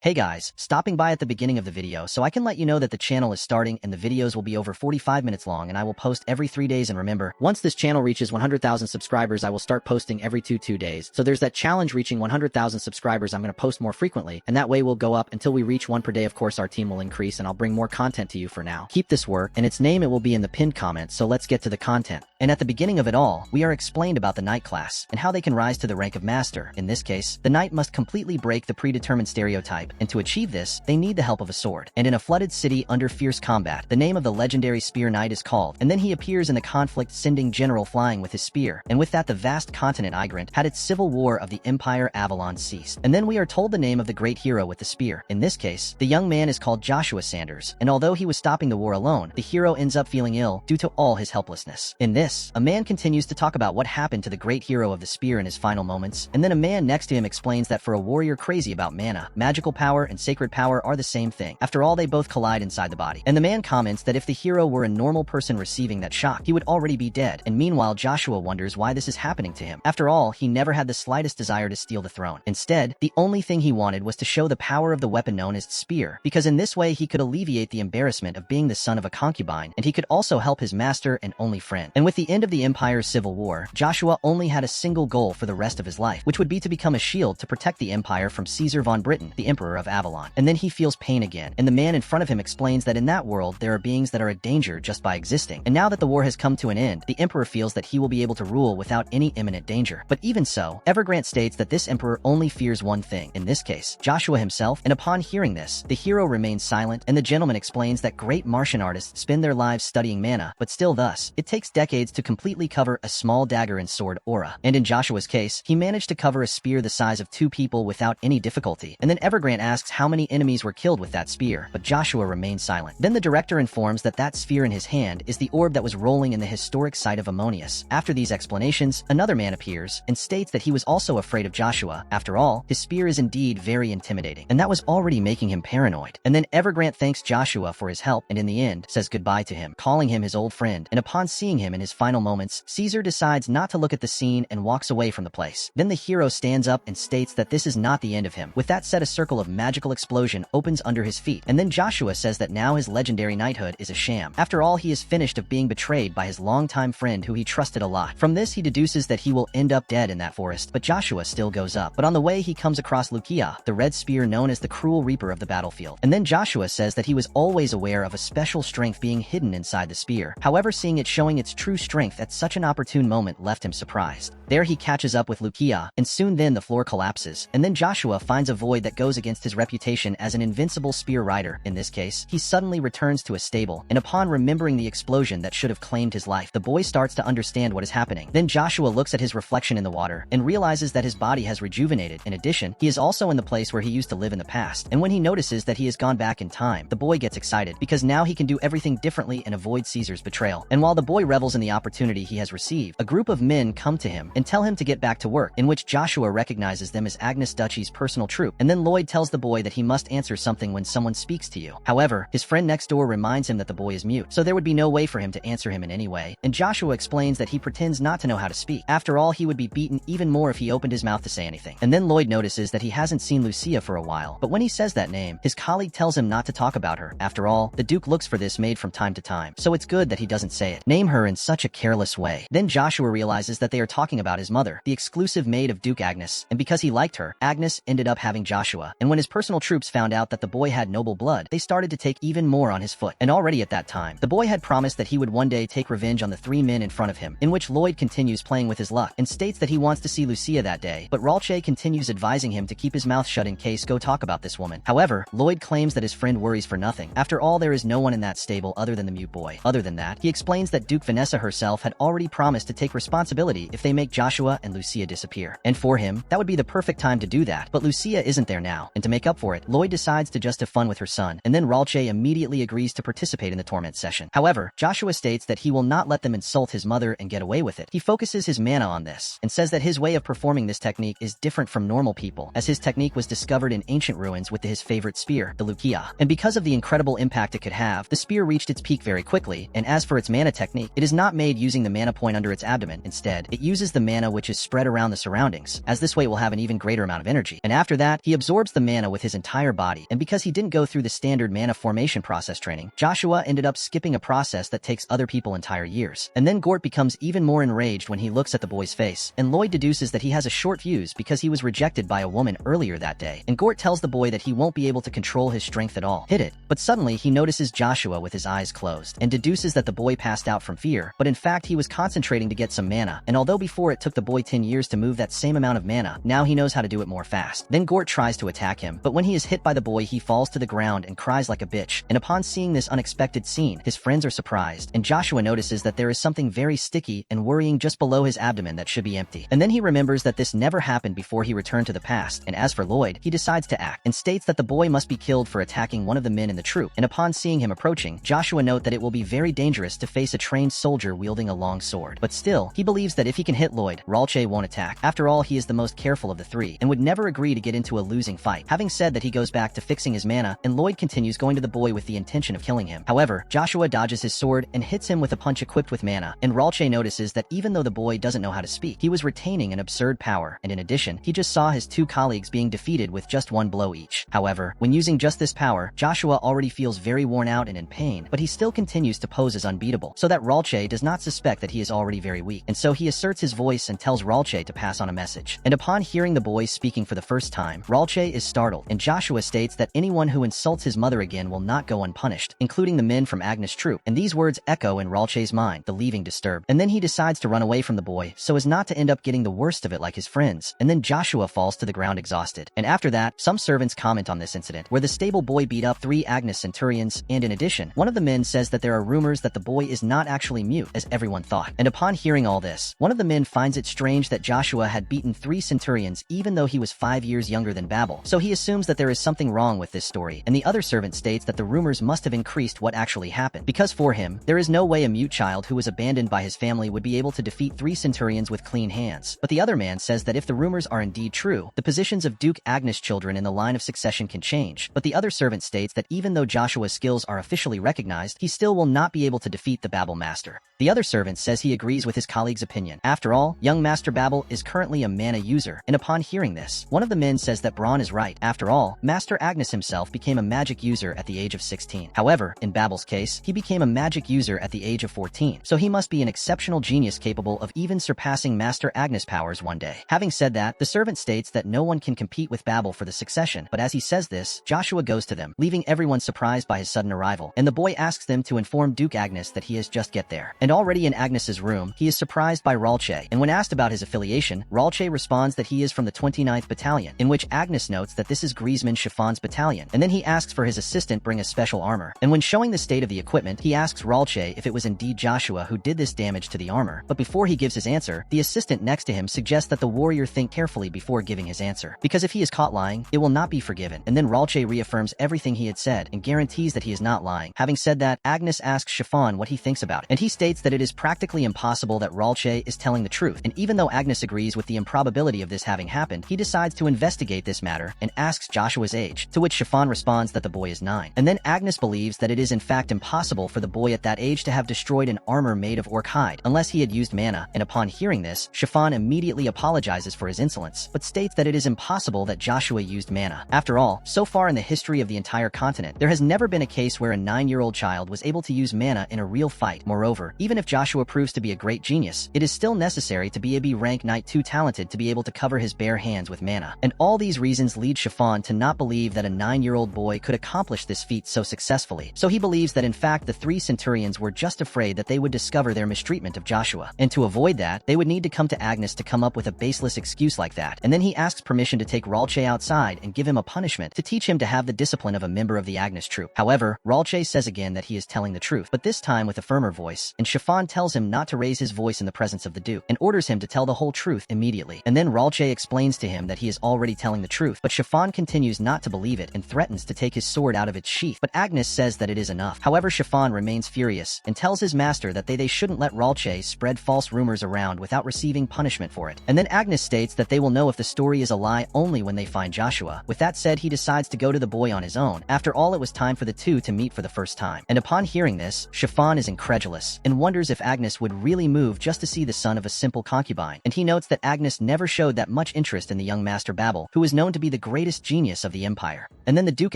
Hey guys, stopping by at the beginning of the video so I can let you know that the channel is starting and the videos will be over 45 minutes long and I will post every 3 days. And remember, once this channel reaches 100,000 subscribers, I will start posting every 2 days. So there's that challenge reaching 100,000 subscribers. I'm going to post more frequently and that way we'll go up until we reach 1 per day. Of course, our team will increase and I'll bring more content to you. For now, keep this work and its name it will be in the pinned comments. So let's get to the content. And at the beginning of it all, we are explained about the knight class and how they can rise to the rank of master. In this case, the knight must completely break the predetermined stereotype, and to achieve this, they need the help of a sword. And in a flooded city under fierce combat, the name of the legendary spear knight is called, and then he appears in the conflict, sending general flying with his spear. And with that, the vast continent Igrant had its civil war of the Empire Avalon ceased. And then we are told the name of the great hero with the spear. In this case, the young man is called Joshua Sanders, and although he was stopping the war alone, the hero ends up feeling ill due to all his helplessness. In this, a man continues to talk about what happened to the great hero of the spear in his final moments, and then a man next to him explains that for a warrior crazy about mana, magical power and sacred power are the same thing. After all, they both collide inside the body. And the man comments that if the hero were a normal person receiving that shock, he would already be dead. And meanwhile, Joshua wonders why this is happening to him. After all, he never had the slightest desire to steal the throne. Instead, the only thing he wanted was to show the power of the weapon known as spear, because in this way he could alleviate the embarrassment of being the son of a concubine, and he could also help his master and only friend. And with the end of the Empire's civil war, Joshua only had a single goal for the rest of his life, which would be to become a shield to protect the Empire from Caesar von Britain, the Emperor of Avalon. And then he feels pain again, and the man in front of him explains that in that world there are beings that are a danger just by existing. And now that the war has come to an end, the Emperor feels that he will be able to rule without any imminent danger. But even so, Evergrant states that this Emperor only fears one thing, in this case, Joshua himself, and upon hearing this, the hero remains silent, and the gentleman explains that great Martian artists spend their lives studying mana, but still thus, it takes decades to completely cover a small dagger and sword aura. And in Joshua's case, he managed to cover a spear the size of 2 people without any difficulty. And then Evergrant asks how many enemies were killed with that spear, but Joshua remains silent. Then the director informs that that sphere in his hand is the orb that was rolling in the historic site of Ammonius. After these explanations, another man appears and states that he was also afraid of Joshua. After all, his spear is indeed very intimidating, and that was already making him paranoid. And then Evergrant thanks Joshua for his help and in the end says goodbye to him, calling him his old friend. And upon seeing him in his final moments, Caesar decides not to look at the scene and walks away from the place. Then the hero stands up and states that this is not the end of him. With that said, a circle of magical explosion opens under his feet, and then Joshua says that now his legendary knighthood is a sham. After all, he is finished of being betrayed by his longtime friend who he trusted a lot. From this, he deduces that he will end up dead in that forest, but Joshua still goes up. But on the way, he comes across Lucia, the red spear known as the cruel reaper of the battlefield. And then Joshua says that he was always aware of a special strength being hidden inside the spear. However, seeing it showing its true strength at such an opportune moment left him surprised. There he catches up with Lucia, and soon then the floor collapses, and then Joshua finds a void that goes against his reputation as an invincible spear rider. In this case, he suddenly returns to a stable, and upon remembering the explosion that should have claimed his life, the boy starts to understand what is happening. Then Joshua looks at his reflection in the water and realizes that his body has rejuvenated. In addition, he is also in the place where he used to live in the past, and when he notices that he has gone back in time, the boy gets excited because now he can do everything differently and avoid Caesar's betrayal. And while the boy revels in the opportunity he has received, a group of men come to him and tell him to get back to work, in which Joshua recognizes them as Agnes Duchy's personal troop. And then Lloyd tells the boy that he must answer something when someone speaks to you. However, his friend next door reminds him that the boy is mute, so there would be no way for him to answer him in any way. And Joshua explains that he pretends not to know how to speak. After all, he would be beaten even more if he opened his mouth to say anything. And then Lloyd notices that he hasn't seen Lucia for a while, but when he says that name, his colleague tells him not to talk about her. After all, the Duke looks for this maid from time to time, so it's good that he doesn't say it. Name her in such a careless way. Then Joshua realizes that they are talking about his mother, the exclusive maid of Duke Agnes, and because he liked her, Agnes ended up having Joshua. And when his personal troops found out that the boy had noble blood, they started to take even more on his foot. And already at that time, the boy had promised that he would one day take revenge on the 3 men in front of him, in which Lloyd continues playing with his luck and states that he wants to see Lucia that day, but Ralche continues advising him to keep his mouth shut in case go talk about this woman. However, Lloyd claims that his friend worries for nothing. After all, there is no one in that stable other than the mute boy. Other than that, he explains that Duke Vanessa herself had already promised to take responsibility if they make Joshua and Lucia disappear. And for him, that would be the perfect time to do that, but Lucia isn't there now, and to make up for it, Lloyd decides to just have fun with her son, and then Ralche immediately agrees to participate in the torment session. However, Joshua states that he will not let them insult his mother and get away with it. He focuses his mana on this, and says that his way of performing this technique is different from normal people, as his technique was discovered in ancient ruins with his favorite spear, the Lucia. And because of the incredible impact it could have, the spear reached its peak very quickly, and as for its mana technique, it is not made using the mana point under its abdomen. Instead, it uses the mana which is spread around the surroundings, as this way it will have an even greater amount of energy. And after that, he absorbs the mana mana with his entire body, and because he didn't go through the standard mana formation process training, Joshua ended up skipping a process that takes other people entire years. And then Gort becomes even more enraged when he looks at the boy's face, and Lloyd deduces that he has a short fuse because he was rejected by a woman earlier that day, and Gort tells the boy that he won't be able to control his strength at all. Hit it. But suddenly he notices Joshua with his eyes closed, and deduces that the boy passed out from fear, but in fact he was concentrating to get some mana, and although before it took the boy 10 years to move that same amount of mana, now he knows how to do it more fast. Then Gort tries to attack him, but when he is hit by the boy he falls to the ground and cries like a bitch, and upon seeing this unexpected scene, his friends are surprised, and Joshua notices that there is something very sticky and worrying just below his abdomen that should be empty. And then he remembers that this never happened before he returned to the past, and as for Lloyd, he decides to act, and states that the boy must be killed for attacking one of the men in the troop, and upon seeing him approaching, Joshua notes that it will be very dangerous to face a trained soldier wielding a long sword. But still, he believes that if he can hit Lloyd, Ralche won't attack. After all, he is the most careful of the three, and would never agree to get into a losing fight. Having said that, he goes back to fixing his mana, and Lloyd continues going to the boy with the intention of killing him. However, Joshua dodges his sword and hits him with a punch equipped with mana, and Ralche notices that even though the boy doesn't know how to speak, he was retaining an absurd power, and in addition, he just saw his two colleagues being defeated with just one blow each. However, when using just this power, Joshua already feels very worn out and in pain, but he still continues to pose as unbeatable, so that Ralche does not suspect that he is already very weak, and so he asserts his voice and tells Ralche to pass on a message. And upon hearing the boy speaking for the first time, Ralche is startled, and Joshua states that anyone who insults his mother again will not go unpunished, including the men from Agnes' troop, and these words echo in Ralche's mind, the leaving disturbed. And then he decides to run away from the boy, so as not to end up getting the worst of it like his friends, and then Joshua falls to the ground exhausted. And after that, some servants comment on this incident, where the stable boy beat up 3 Agnes centurions, and in addition, one of the men says that there are rumors that the boy is not actually mute, as everyone thought. And upon hearing all this, one of the men finds it strange that Joshua had beaten 3 centurions even though he was 5 years younger than Babel, so he assumes that there is something wrong with this story, and the other servant states that the rumors must have increased what actually happened, because for him, there is no way a mute child who was abandoned by his family would be able to defeat 3 centurions with clean hands. But the other man says that if the rumors are indeed true, the positions of Duke Agnes' children in the line of succession can change, but the other servant states that even though Joshua's skills are officially recognized, he still will not be able to defeat the Babel Master. The other servant says he agrees with his colleague's opinion. After all, young Master Babel is currently a mana user, and upon hearing this, one of the men says that Braun is right. After all, Master Agnes himself became a magic user at the age of 16. However, in Babel's case, he became a magic user at the age of 14, so he must be an exceptional genius capable of even surpassing Master Agnes' powers one day. Having said that, the servant states that no one can compete with Babel for the succession, but as he says this, Joshua goes to them, leaving everyone surprised by his sudden arrival, and the boy asks them to inform Duke Agnes that he has just get there. And already in Agnes's room, he is surprised by Ralche, and when asked about his affiliation, Ralche responds that he is from the 29th Battalion, in which Agnes notes that this is Griezmann Chiffon's battalion, and then he asks for his assistant bring a special armor. And when showing the state of the equipment, he asks Ralche if it was indeed Joshua who did this damage to the armor, but before he gives his answer, the assistant next to him suggests that the warrior think carefully before giving his answer, because if he is caught lying, it will not be forgiven. And then Ralche reaffirms everything he had said and guarantees that he is not lying. Having said that, Agnes asks Chiffon what he thinks about it, and he states that it is practically impossible that Ralche is telling the truth, and even though Agnes agrees with the improbability of this having happened, he decides to investigate this matter and asks Joshua's age, to which Chiffon responds that the boy is 9. And then Agnes believes that it is in fact impossible for the boy at that age to have destroyed an armor made of orc hide, unless he had used mana, and upon hearing this, Chiffon immediately apologizes for his insolence, but states that it is impossible that Joshua used mana. After all, so far in the history of the entire continent, there has never been a case where a 9-year-old child was able to use mana in a real fight. Moreover, even if Joshua proves to be a great genius, it is still necessary to be a B-rank knight too talented to be able to cover his bare hands with mana. And all these reasons lead Chiffon to not believe that a 9-year-old boy could accomplish this feat so successfully. So he believes that in fact the 3 centurions were just afraid that they would discover their mistreatment of Joshua. And to avoid that, they would need to come to Agnes to come up with a baseless excuse like that. And then he asks permission to take Ralche outside and give him a punishment to teach him to have the discipline of a member of the Agnes troop. However, Ralche says again that he is telling the truth, but this time with a firmer voice, and Chiffon tells him not to raise his voice in the presence of the Duke, and orders him to tell the whole truth immediately. And then Ralche explains to him that he is already telling the truth, but Chiffon continues not to believe it and threatens to take his sword out of its sheath, but Agnes says that it is enough. However, Chiffon remains furious and tells his master that they shouldn't let Ralche spread false rumors around without receiving punishment for it. And then Agnes states that they will know if the story is a lie only when they find Joshua. With that said, he decides to go to the boy on his own. After all, it was time for the two to meet for the first time. And upon hearing this, Chiffon is incredulous and wonders if Agnes would really move just to see the son of a simple concubine. And he notes that Agnes never showed that much interest in the young Master Babel, who is known to be the greatest greatest genius of the empire. And then the Duke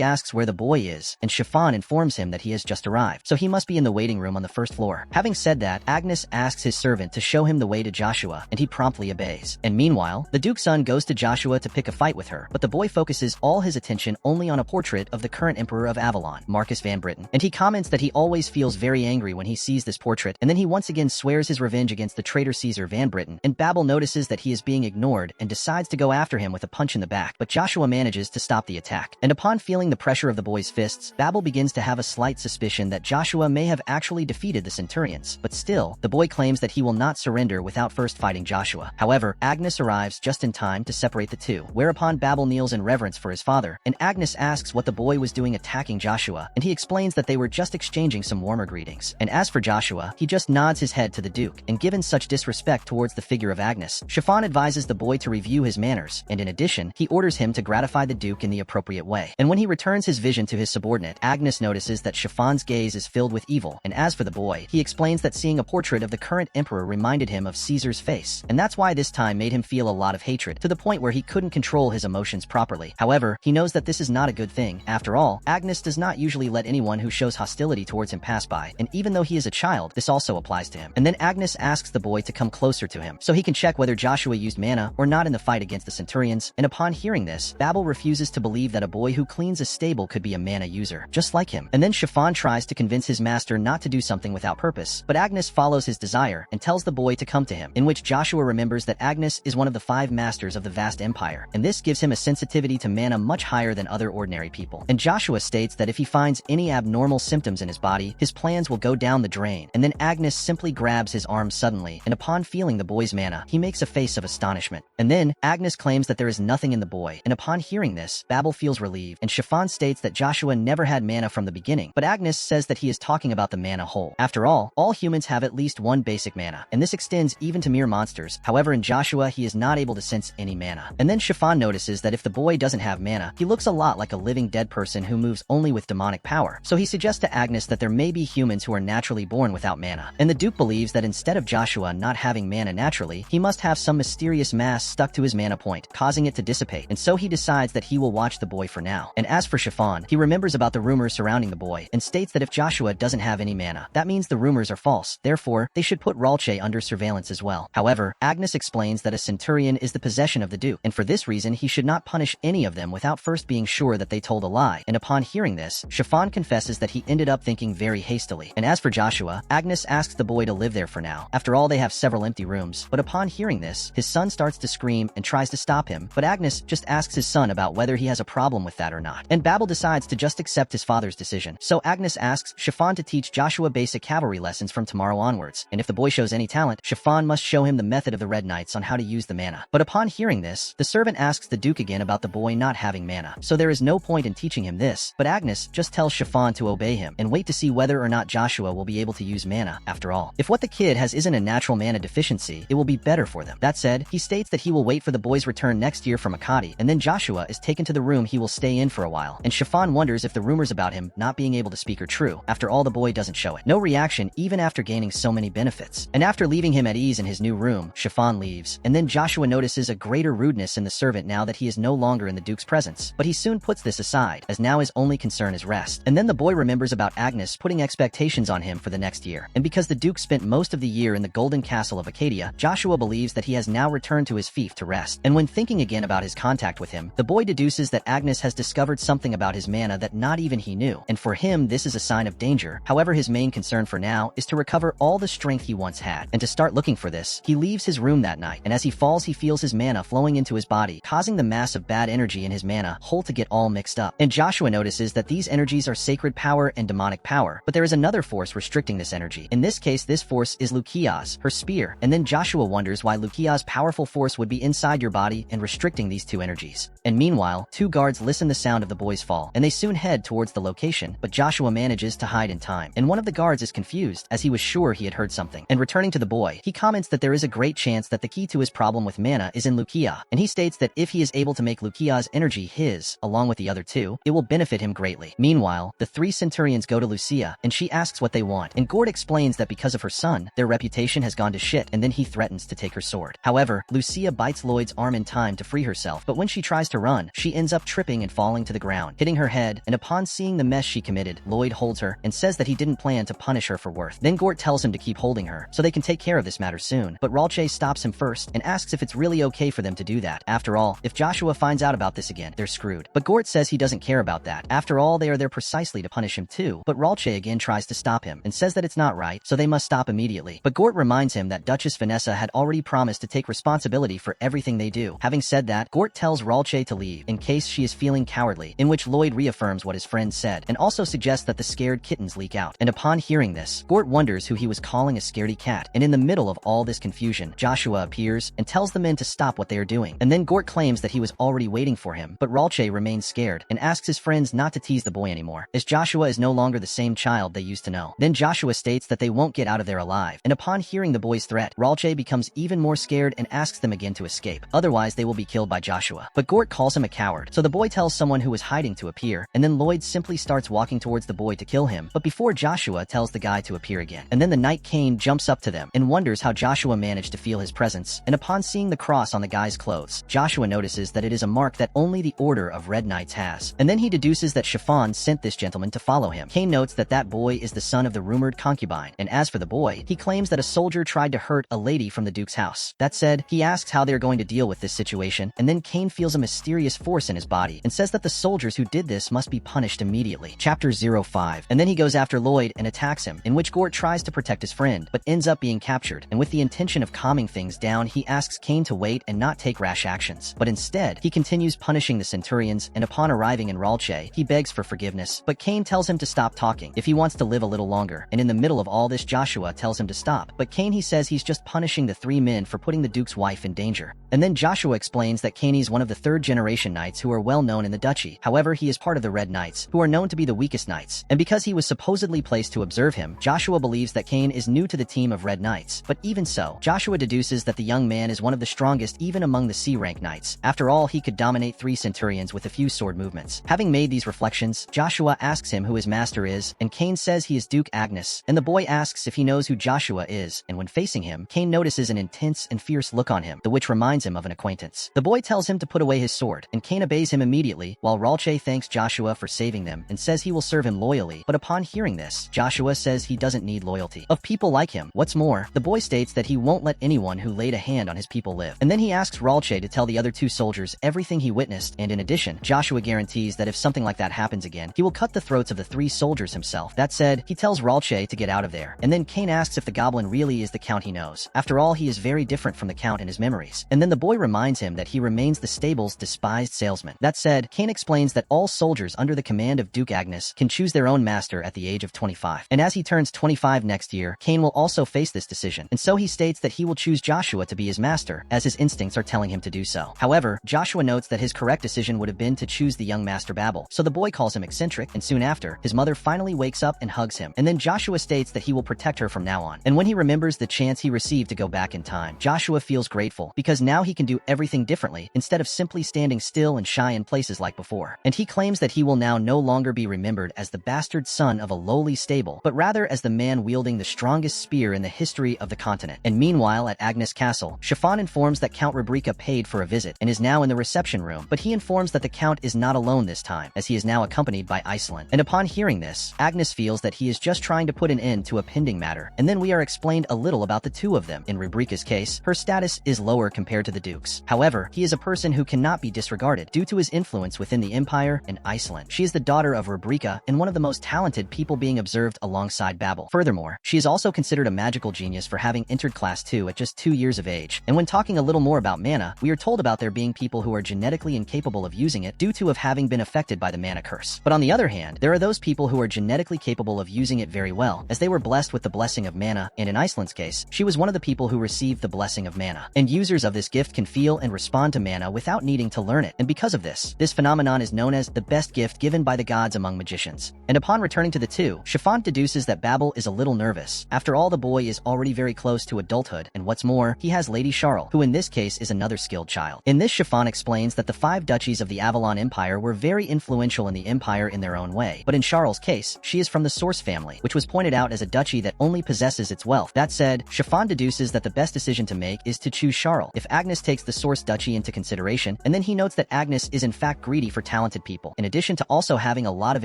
asks where the boy is, and Chiffon informs him that he has just arrived, so he must be in the waiting room on the first floor. Having said that, Agnes asks his servant to show him the way to Joshua, and he promptly obeys. And meanwhile, the Duke's son goes to Joshua to pick a fight with her, but the boy focuses all his attention only on a portrait of the current emperor of Avalon, Marcus Van Britten, and he comments that he always feels very angry when he sees this portrait, and then he once again swears his revenge against the traitor Caesar Van Britten, and Babel notices that he is being ignored and decides to go after him with a punch in the back, but Joshua manages to stop the attack. And upon feeling the pressure of the boy's fists, Babel begins to have a slight suspicion that Joshua may have actually defeated the centurions, but still, the boy claims that he will not surrender without first fighting Joshua. However, Agnes arrives just in time to separate the two, whereupon Babel kneels in reverence for his father, and Agnes asks what the boy was doing attacking Joshua, and he explains that they were just exchanging some warmer greetings. And as for Joshua, he just nods his head to the Duke, and given such disrespect towards the figure of Agnes, Chiffon advises the boy to review his manners, and in addition, he orders him to gratify the Duke in the appropriate way. And when he returns his vision to his subordinate, Agnes notices that Chiffon's gaze is filled with evil, and as for the boy, he explains that seeing a portrait of the current emperor reminded him of Caesar's face, and that's why this time made him feel a lot of hatred, to the point where he couldn't control his emotions properly. However, he knows that this is not a good thing. After all, Agnes does not usually let anyone who shows hostility towards him pass by, and even though he is a child, this also applies to him. And then Agnes asks the boy to come closer to him, so he can check whether Joshua used mana or not in the fight against the centurions, and upon hearing this, Babel refuses to believe that a boy who cleans a stable could be a mana user, just like him. And then Chiffon tries to convince his master not to do something without purpose, but Agnes follows his desire and tells the boy to come to him, in which Joshua remembers that Agnes is one of the 5 masters of the vast empire, and this gives him a sensitivity to mana much higher than other ordinary people. And Joshua states that if he finds any abnormal symptoms in his body, his plans will go down the drain, and then Agnes simply grabs his arm suddenly, and upon feeling the boy's mana, he makes a face of astonishment. And then, Agnes claims that there is nothing in the boy, and upon hearing this, Babel feels relieved, and Chiffon states that Joshua never had mana from the beginning, but Agnes says that he is talking about the mana hole. After all humans have at least one basic mana, and this extends even to mere monsters. However, in Joshua, he is not able to sense any mana. And then Chiffon notices that if the boy doesn't have mana, he looks a lot like a living dead person who moves only with demonic power. So he suggests to Agnes that there may be humans who are naturally born without mana. And the Duke believes that instead of Joshua not having mana naturally, he must have some mysterious mass stuck to his mana point, causing it to dissipate. And so he decides that he will watch the boy for now. And as for Chiffon, he remembers about the rumors surrounding the boy, and states that if Joshua doesn't have any mana, that means the rumors are false. Therefore, they should put Ralche under surveillance as well. However, Agnes explains that a centurion is the possession of the Duke, and for this reason he should not punish any of them without first being sure that they told a lie. And upon hearing this, Chiffon confesses that he ended up thinking very hastily. And as for Joshua, Agnes asks the boy to live there for now. After all, they have several empty rooms, but upon hearing this, his son starts to scream and tries to stop him, but Agnes just asks his son about whether he has a problem with that or not. And Babel decides to just accept his father's decision. So Agnes asks Chiffon to teach Joshua basic cavalry lessons from tomorrow onwards, and if the boy shows any talent, Chiffon must show him the method of the Red Knights on how to use the mana. But upon hearing this, the servant asks the Duke again about the boy not having mana, so there is no point in teaching him this, but Agnes just tells Chiffon to obey him and wait to see whether or not Joshua will be able to use mana. After all, if what the kid has isn't a natural mana deficiency, it will be better for them. That said, he states that he will wait for the boy's return next year from Makati, and then Joshua is taken to the room he will stay in for a while, and Chiffon wonders if the rumors about him not being able to speak are true. After all, the boy doesn't show it. No reaction even after gaining so many benefits. And after leaving him at ease in his new room, Chiffon leaves, and then Joshua notices a greater rudeness in the servant now that he is no longer in the Duke's presence, but he soon puts this aside, as now his only concern is rest. And then the boy remembers about Agnes putting expectations on him for the next year, and because the Duke spent most of the year in the golden castle of Acadia, Joshua believes that he has now returned to his fief to rest. And when thinking again about his contact with him, the boy deduces that Agnes has discovered something about his mana that not even he knew, and for him this is a sign of danger. However, his main concern for now is to recover all the strength he once had, and to start looking for this, he leaves his room that night, and as he falls he feels his mana flowing into his body, causing the mass of bad energy in his mana hole to get all mixed up. And Joshua notices that these energies are sacred power and demonic power, but there is another force restricting this energy. In this case, this force is Lukia's, her spear, and then Joshua wonders why Lukia's powerful force would be inside your body and restricting these two energies. And meanwhile, 2 guards listen the sound of the boy's fall, and they soon head towards the location, but Joshua manages to hide in time, and one of the guards is confused, as he was sure he had heard something. And returning to the boy, he comments that there is a great chance that the key to his problem with mana is in Lukia, and he states that if he is able to make Lukia's energy his, along with the other 2, it will benefit him greatly. Meanwhile, the 3 centurions go to Lucia, and she asks what they want, and Gord explains that because of her son, their reputation has gone to shit, and then he threatens to take her sword. However, Lucia bites Lloyd's arm in time to free herself, but when she tries to run, she ends up tripping and falling to the ground, hitting her head, and upon seeing the mess she committed, Lloyd holds her and says that he didn't plan to punish her for worth. Then Gort tells him to keep holding her, so they can take care of this matter soon, but Ralche stops him first and asks if it's really okay for them to do that. After all, if Joshua finds out about this again, they're screwed. But Gort says he doesn't care about that. After all, they are there precisely to punish him too. But Ralche again tries to stop him and says that it's not right, so they must stop immediately. But Gort reminds him that Duchess Vanessa had already promised to take responsibility for everything they do. Having said that, Gort tells Ralche to leave in case she is feeling cowardly, in which Lloyd reaffirms what his friend said and also suggests that the scared kittens leak out. And upon hearing this, Gort wonders who he was calling a scaredy cat. And in the middle of all this confusion, Joshua appears and tells the men to stop what they are doing. And then Gort claims that he was already waiting for him, but Ralche remains scared and asks his friends not to tease the boy anymore, as Joshua is no longer the same child they used to know. Then Joshua states that they won't get out of there alive, and upon hearing the boy's threat, Ralche becomes even more scared and asks them again to escape, otherwise they will be killed by Joshua. But Gort calls him a coward, so the boy tells someone who was hiding to appear, and then Lloyd simply starts walking towards the boy to kill him, but before Joshua tells the guy to appear again. And then the Knight Cain jumps up to them and wonders how Joshua managed to feel his presence, and upon seeing the cross on the guy's clothes, Joshua notices that it is a mark that only the Order of Red Knights has. And then he deduces that Chiffon sent this gentleman to follow him. Cain notes that that boy is the son of the rumored concubine, and as for the boy, he claims that a soldier tried to hurt a lady from the Duke's house. That said, he asks how they're going to deal with this situation, and then Cain feels a mysterious force in his body and says that the soldiers who did this must be punished immediately. Chapter 05. And then he goes after Lloyd and attacks him, in which Gort tries to protect his friend, but ends up being captured, and with the intention of calming things down, he asks Cain to wait and not take rash actions. But instead, he continues punishing the Centurions, and upon arriving in Ralche, he begs for forgiveness, but Cain tells him to stop talking if he wants to live a little longer. And in the middle of all this, Joshua tells him to stop, but Cain he says he's just punishing the 3 men for putting the Duke's wife in danger. And then Joshua explains that Cain is one of the 3rd generation knights who are well known in the duchy. However, he is part of the Red Knights, who are known to be the weakest knights. And because he was supposedly placed to observe him, Joshua believes that Cain is new to the team of Red Knights. But even so, Joshua deduces that the young man is one of the strongest even among the C-rank knights. After all, he could dominate 3 Centurions with a few sword movements. Having made these reflections, Joshua asks him who his master is, and Cain says he is Duke Agnes. And the boy asks if he knows who Joshua is, and when facing him, Cain notices an intense and fierce look on him, the which reminds him of an acquaintance. The boy tells him to put away his sword, and Cain obeys him immediately, while Ralche thanks Joshua for saving them and says he will serve him loyally. But upon hearing this, Joshua says he doesn't need loyalty of people like him. What's more, the boy states that he won't let anyone who laid a hand on his people live. And then he asks Ralche to tell the other 2 soldiers everything he witnessed, and in addition, Joshua guarantees that if something like that happens again, he will cut the throats of the 3 soldiers himself. That said, he tells Ralche to get out of there, and then Cain asks if the goblin really is the Count he knows. After all, he is very different from the Count in his memories. And then the boy reminds him that he remains the stable's despised salesman. That said, Cain explains that all soldiers under the command of Duke Agnes can choose their own master at the age of 25. And as he turns 25 next year, Cain will also face this decision, and so he states that he will choose Joshua to be his master, as his instincts are telling him to do so. However, Joshua notes that his correct decision would have been to choose the young master Babel, so the boy calls him eccentric, and soon after, his mother finally wakes up and hugs him, and then Joshua states that he will protect her from now on. And when he remembers the chance he received to go back in time, Joshua feels grateful, because now he can do everything differently, instead of simply standing still and shy in places like before. And he claims that he will now no longer be remembered as the bastard son of a lowly stable, but rather as the man wielding the strongest spear in the history of the continent. And meanwhile, at Agnes Castle, Chiffon informs that Count Rubrica paid for a visit and is now in the reception room, but he informs that the Count is not alone this time, as he is now accompanied by Iceland. And upon hearing this, Agnes feels that he is just trying to put an end to a pending matter, and then we are explained a little about the 2 of them. In Rubrica's case, her status is lower compared to the Duke's. However, he is a person who cannot be disregarded due to his influence within the Empire and Iceland. She is the daughter of Rubrica and one of the most talented people being observed alongside Babel. Furthermore, she is also considered a magical genius for having entered Class 2 at just 2 years of age. And when talking a little more about mana, we are told about there being people who are genetically incapable of using it due to having been affected by the mana curse. But on the other hand, there are those people who are genetically capable of using it very well, as they were blessed with the blessing of mana, and in Iceland's case, she was one of the people who received the blessing of mana. And users of this gift can feel and respond to mana without needing to learn it, and because of this phenomenon is known as the best gift given by the gods among magicians. And upon returning to the 2, Chiffon deduces that Babel is a little nervous. After all, the boy is already very close to adulthood, and what's more, he has Lady Charles, who in this case is another skilled child. In this, Chiffon explains that the 5 duchies of the Avalon Empire were very influential in the empire in their own way, but in Charles' case, she is from the Source family, which was pointed out as a duchy that only possesses its wealth. That said, Chiffon deduces that the best decision to make is to choose Charles if Agnes takes the Source duchy into consideration, and then then he notes that Agnes is in fact greedy for talented people, in addition to also having a lot of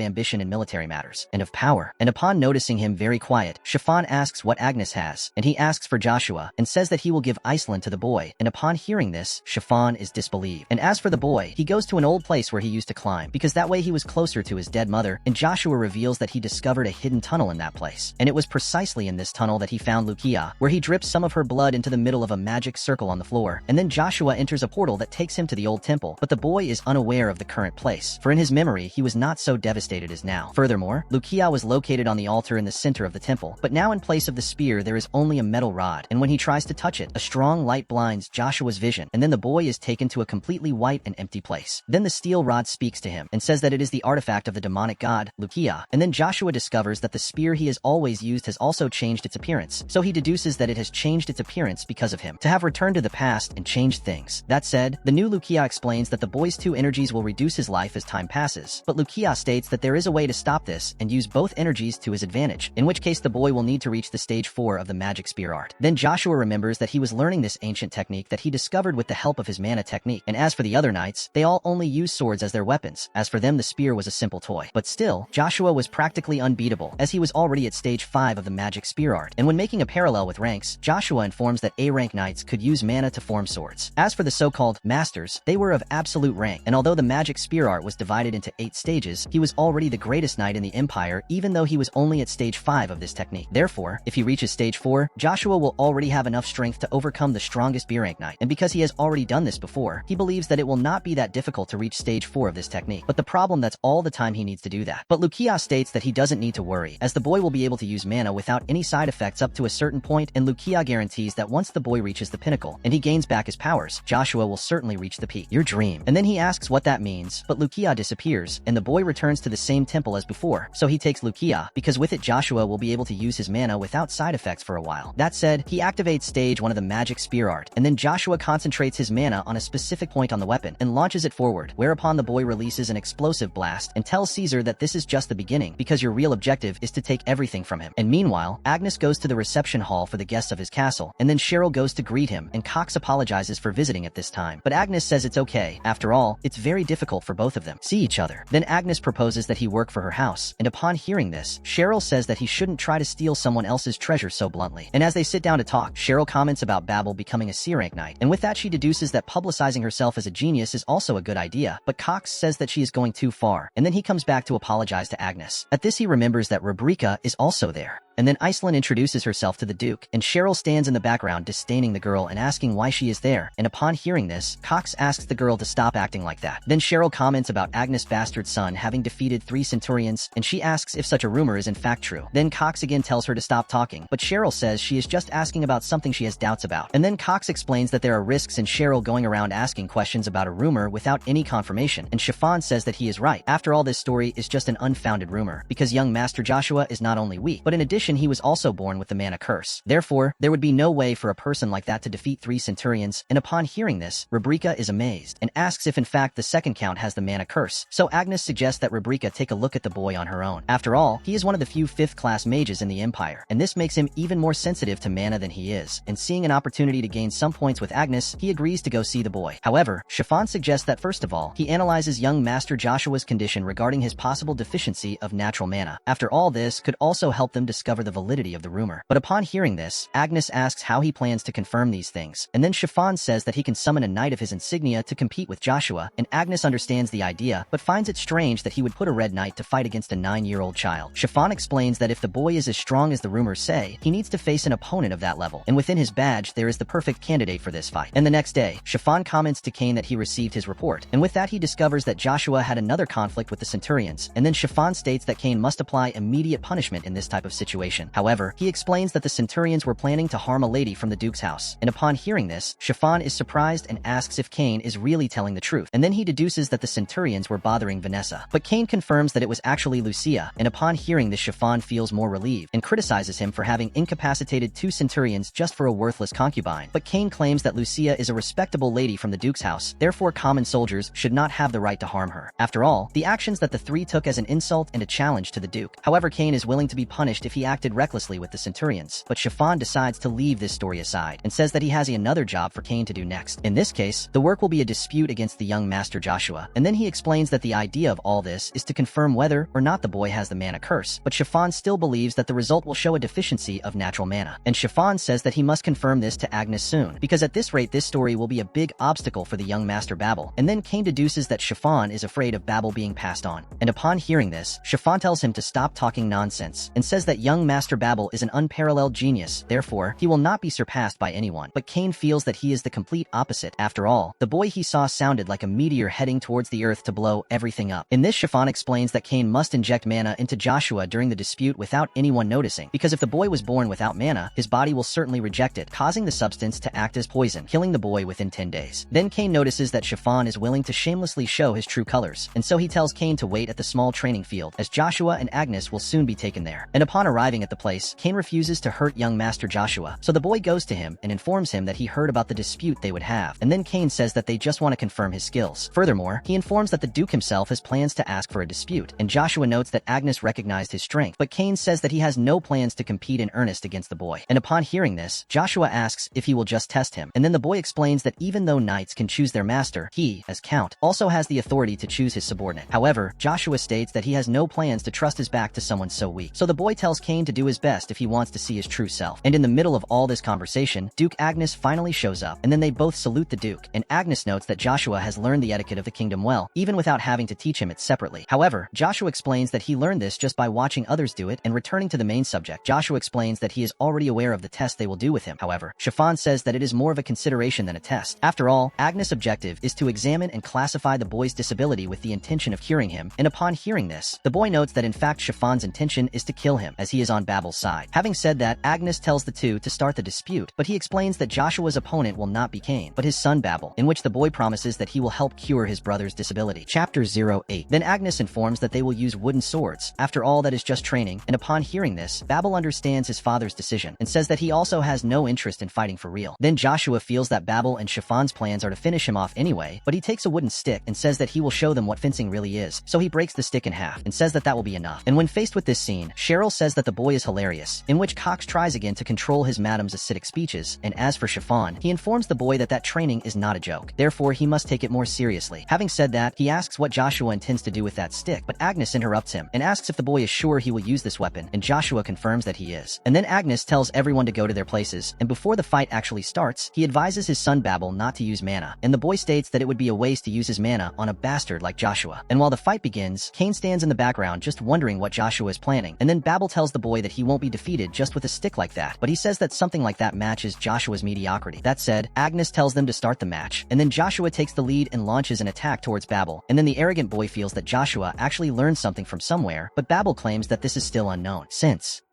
ambition in military matters and of power. And upon noticing him very quiet, Chiffon asks what Agnes has, and he asks for Joshua and says that he will give Iceland to the boy. And upon hearing this, Chiffon is disbelieved. And as for the boy, he goes to an old place where he used to climb, because that way he was closer to his dead mother, and Joshua reveals that he discovered a hidden tunnel in that place. And it was precisely in this tunnel that he found Lucia, where he drips some of her blood into the middle of a magic circle on the floor. And then Joshua enters a portal that takes him to the old temple, but the boy is unaware of the current place, for in his memory he was not so devastated as now. Furthermore, Lucia was located on the altar in the center of the temple, but now in place of the spear there is only a metal rod, and when he tries to touch it, a strong light blinds Joshua's vision, and then the boy is taken to a completely white and empty place. Then the steel rod speaks to him and says that it is the artifact of the demonic god, Lucia, and then Joshua discovers that the spear he has always used has also changed its appearance, so he deduces that it has changed its appearance because of him, to have returned to the past and changed things. That said, the new Lucia explains that the boy's two energies will reduce his life as time passes, but Lucia states that there is a way to stop this and use both energies to his advantage, in which case the boy will need to reach the stage 4 of the magic spear art. Then Joshua remembers that he was learning this ancient technique that he discovered with the help of his mana technique, and as for the other knights, they all only use swords as their weapons. As for them, the spear was a simple toy. But still, Joshua was practically unbeatable, as he was already at stage 5 of the magic spear art. And when making a parallel with ranks, Joshua informs that A-rank knights could use mana to form swords. As for the so-called masters, they were of absolute rank, and although the magic spear art was divided into 8 stages, he was already the greatest knight in the empire, even though he was only at stage 5 of this technique. Therefore, if he reaches stage 4, Joshua will already have enough strength to overcome the strongest B-rank knight, and because he has already done this before, he believes that it will not be that difficult to reach stage 4 of this technique. But the problem, that's all the time he needs to do that. But Lucia states that he doesn't need to worry, as the boy will be able to use mana without any side effects up to a certain point, and Lucia guarantees that once the boy reaches the pinnacle and he gains back his powers, Joshua will certainly reach the peak. Your dream. And then he asks what that means, but Lucia disappears, and the boy returns to the same temple as before, so he takes Lucia, because with it Joshua will be able to use his mana without side effects for a while. That said, he activates stage 1 of the magic spear art, and then Joshua concentrates his mana on a specific point on the weapon and launches it forward, whereupon the boy releases an explosive blast and tells Caesar that this is just the beginning, because your real objective is to take everything from him. And meanwhile, Agnes goes to the reception hall for the guests of his castle, and then Cheryl goes to greet him, and Cox apologizes for visiting at this time. But Agnes says it's okay. After all, it's very difficult for both of them see each other. Then Agnes proposes that he work for her house, and upon hearing this, Cheryl says that he shouldn't try to steal someone else's treasure so bluntly. And as they sit down to talk, Cheryl comments about Babel becoming a C-rank knight, and with that she deduces that publicizing herself as a genius is also a good idea, but Cox says that she is going too far, and then he comes back to apologize to Agnes. At this he remembers that Rubrika is also there. And then Iceland introduces herself to the Duke, and Cheryl stands in the background disdaining the girl and asking why she is there, and upon hearing this, Cox asks the girl to stop acting like that. Then Cheryl comments about Agnes' bastard son having defeated 3 centurions, and she asks if such a rumor is in fact true. Then Cox again tells her to stop talking, but Cheryl says she is just asking about something she has doubts about. And then Cox explains that there are risks in Cheryl going around asking questions about a rumor without any confirmation, and Chiffon says that he is right. After all, this story is just an unfounded rumor, because young Master Joshua is not only weak, but in addition he was also born with the mana curse. Therefore, there would be no way for a person like that to defeat 3 centurions, and upon hearing this, Rubrika is amazed, and asks if in fact the second count has the mana curse. So Agnes suggests that Rubrika take a look at the boy on her own. After all, he is one of the few 5th class mages in the Empire, and this makes him even more sensitive to mana than he is, and seeing an opportunity to gain some points with Agnes, he agrees to go see the boy. However, Chiffon suggests that first of all, he analyzes young Master Joshua's condition regarding his possible deficiency of natural mana. After all, this could also help them discover the validity of the rumor. But upon hearing this, Agnes asks how he plans to confirm these things, and then Chiffon says that he can summon a knight of his insignia to compete with Joshua, and Agnes understands the idea, but finds it strange that he would put a red knight to fight against a 9-year-old child. Chiffon explains that if the boy is as strong as the rumors say, he needs to face an opponent of that level, and within his badge there is the perfect candidate for this fight. And the next day, Chiffon comments to Cain that he received his report, and with that he discovers that Joshua had another conflict with the Centurions, and then Chiffon states that Cain must apply immediate punishment in this type of situation. However, he explains that the Centurions were planning to harm a lady from the Duke's house, and upon hearing this, Chiffon is surprised and asks if Cain is really telling the truth, and then he deduces that the Centurions were bothering Vanessa. But Cain confirms that it was actually Lucia, and upon hearing this, Chiffon feels more relieved and criticizes him for having incapacitated 2 Centurions just for a worthless concubine. But Cain claims that Lucia is a respectable lady from the Duke's house, therefore common soldiers should not have the right to harm her. After all, the actions that the 3 took as an insult and a challenge to the Duke. However, Cain is willing to be punished if he actually acted recklessly with the centurions, but Chiffon decides to leave this story aside and says that he has another job for Cain to do next. In this case, the work will be a dispute against the young master Joshua, and then he explains that the idea of all this is to confirm whether or not the boy has the mana curse, but Chiffon still believes that the result will show a deficiency of natural mana. And Chiffon says that he must confirm this to Agnes soon, because at this rate this story will be a big obstacle for the young master Babel. And then Cain deduces that Chiffon is afraid of Babel being passed on. And upon hearing this, Chiffon tells him to stop talking nonsense and says that young master Babel is an unparalleled genius, therefore he will not be surpassed by anyone. But Cain feels that he is the complete opposite. After all, the boy he saw sounded like a meteor heading towards the earth to blow everything up. In this, Chiffon explains that Cain must inject mana into Joshua during the dispute without anyone noticing, because if the boy was born without mana, his body will certainly reject it, causing the substance to act as poison, killing the boy within 10 days. Then Cain notices that Chiffon is willing to shamelessly show his true colors, and so he tells Cain to wait at the small training field, as Joshua and Agnes will soon be taken there. And upon arriving at the place, Cain refuses to hurt young master Joshua, so the boy goes to him and informs him that he heard about the dispute they would have, and then Cain says that they just want to confirm his skills. Furthermore, he informs that the Duke himself has plans to ask for a dispute, and Joshua notes that Agnes recognized his strength, but Cain says that he has no plans to compete in earnest against the boy. And upon hearing this, Joshua asks if he will just test him, and then the boy explains that even though knights can choose their master, he, as count, also has the authority to choose his subordinate. However, Joshua states that he has no plans to trust his back to someone so weak, so the boy tells Cain to do his best if he wants to see his true self. And in the middle of all this conversation, Duke Agnes finally shows up, and then they both salute the Duke, and Agnes notes that Joshua has learned the etiquette of the kingdom well, even without having to teach him it separately. However, Joshua explains that he learned this just by watching others do it, and returning to the main subject, Joshua explains that he is already aware of the test they will do with him. However, Chiffon says that it is more of a consideration than a test. After all, Agnes' objective is to examine and classify the boy's disability with the intention of curing him, and upon hearing this, the boy notes that in fact Chiffon's intention is to kill him, as he is on Babel's side. Having said that, Agnes tells the two to start the dispute, but he explains that Joshua's opponent will not be Cain, but his son Babel, in which the boy promises that he will help cure his brother's disability. Chapter 08. Then Agnes informs that they will use wooden swords. After all, that is just training, and upon hearing this, Babel understands his father's decision, and says that he also has no interest in fighting for real. Then Joshua feels that Babel and Chiffon's plans are to finish him off anyway, but he takes a wooden stick and says that he will show them what fencing really is, so he breaks the stick in half, and says that that will be enough. And when faced with this scene, Cheryl says that the boy is hilarious, in which Cox tries again to control his madam's acidic speeches, and as for Chiffon, he informs the boy that that training is not a joke, therefore he must take it more seriously. Having said that, he asks what Joshua intends to do with that stick, but Agnes interrupts him, and asks if the boy is sure he will use this weapon, and Joshua confirms that he is. And then Agnes tells everyone to go to their places, and before the fight actually starts, he advises his son Babel not to use mana, and the boy states that it would be a waste to use his mana on a bastard like Joshua. And while the fight begins, Cain stands in the background just wondering what Joshua is planning, and then Babel tells the boy that he won't be defeated just with a stick like that, but he says that something like that matches Joshua's mediocrity. That said, Agnes tells them to start the match, and then Joshua takes the lead and launches an attack towards Babel, and then the arrogant boy feels that Joshua actually learned something from somewhere, but Babel claims that this is still unknown.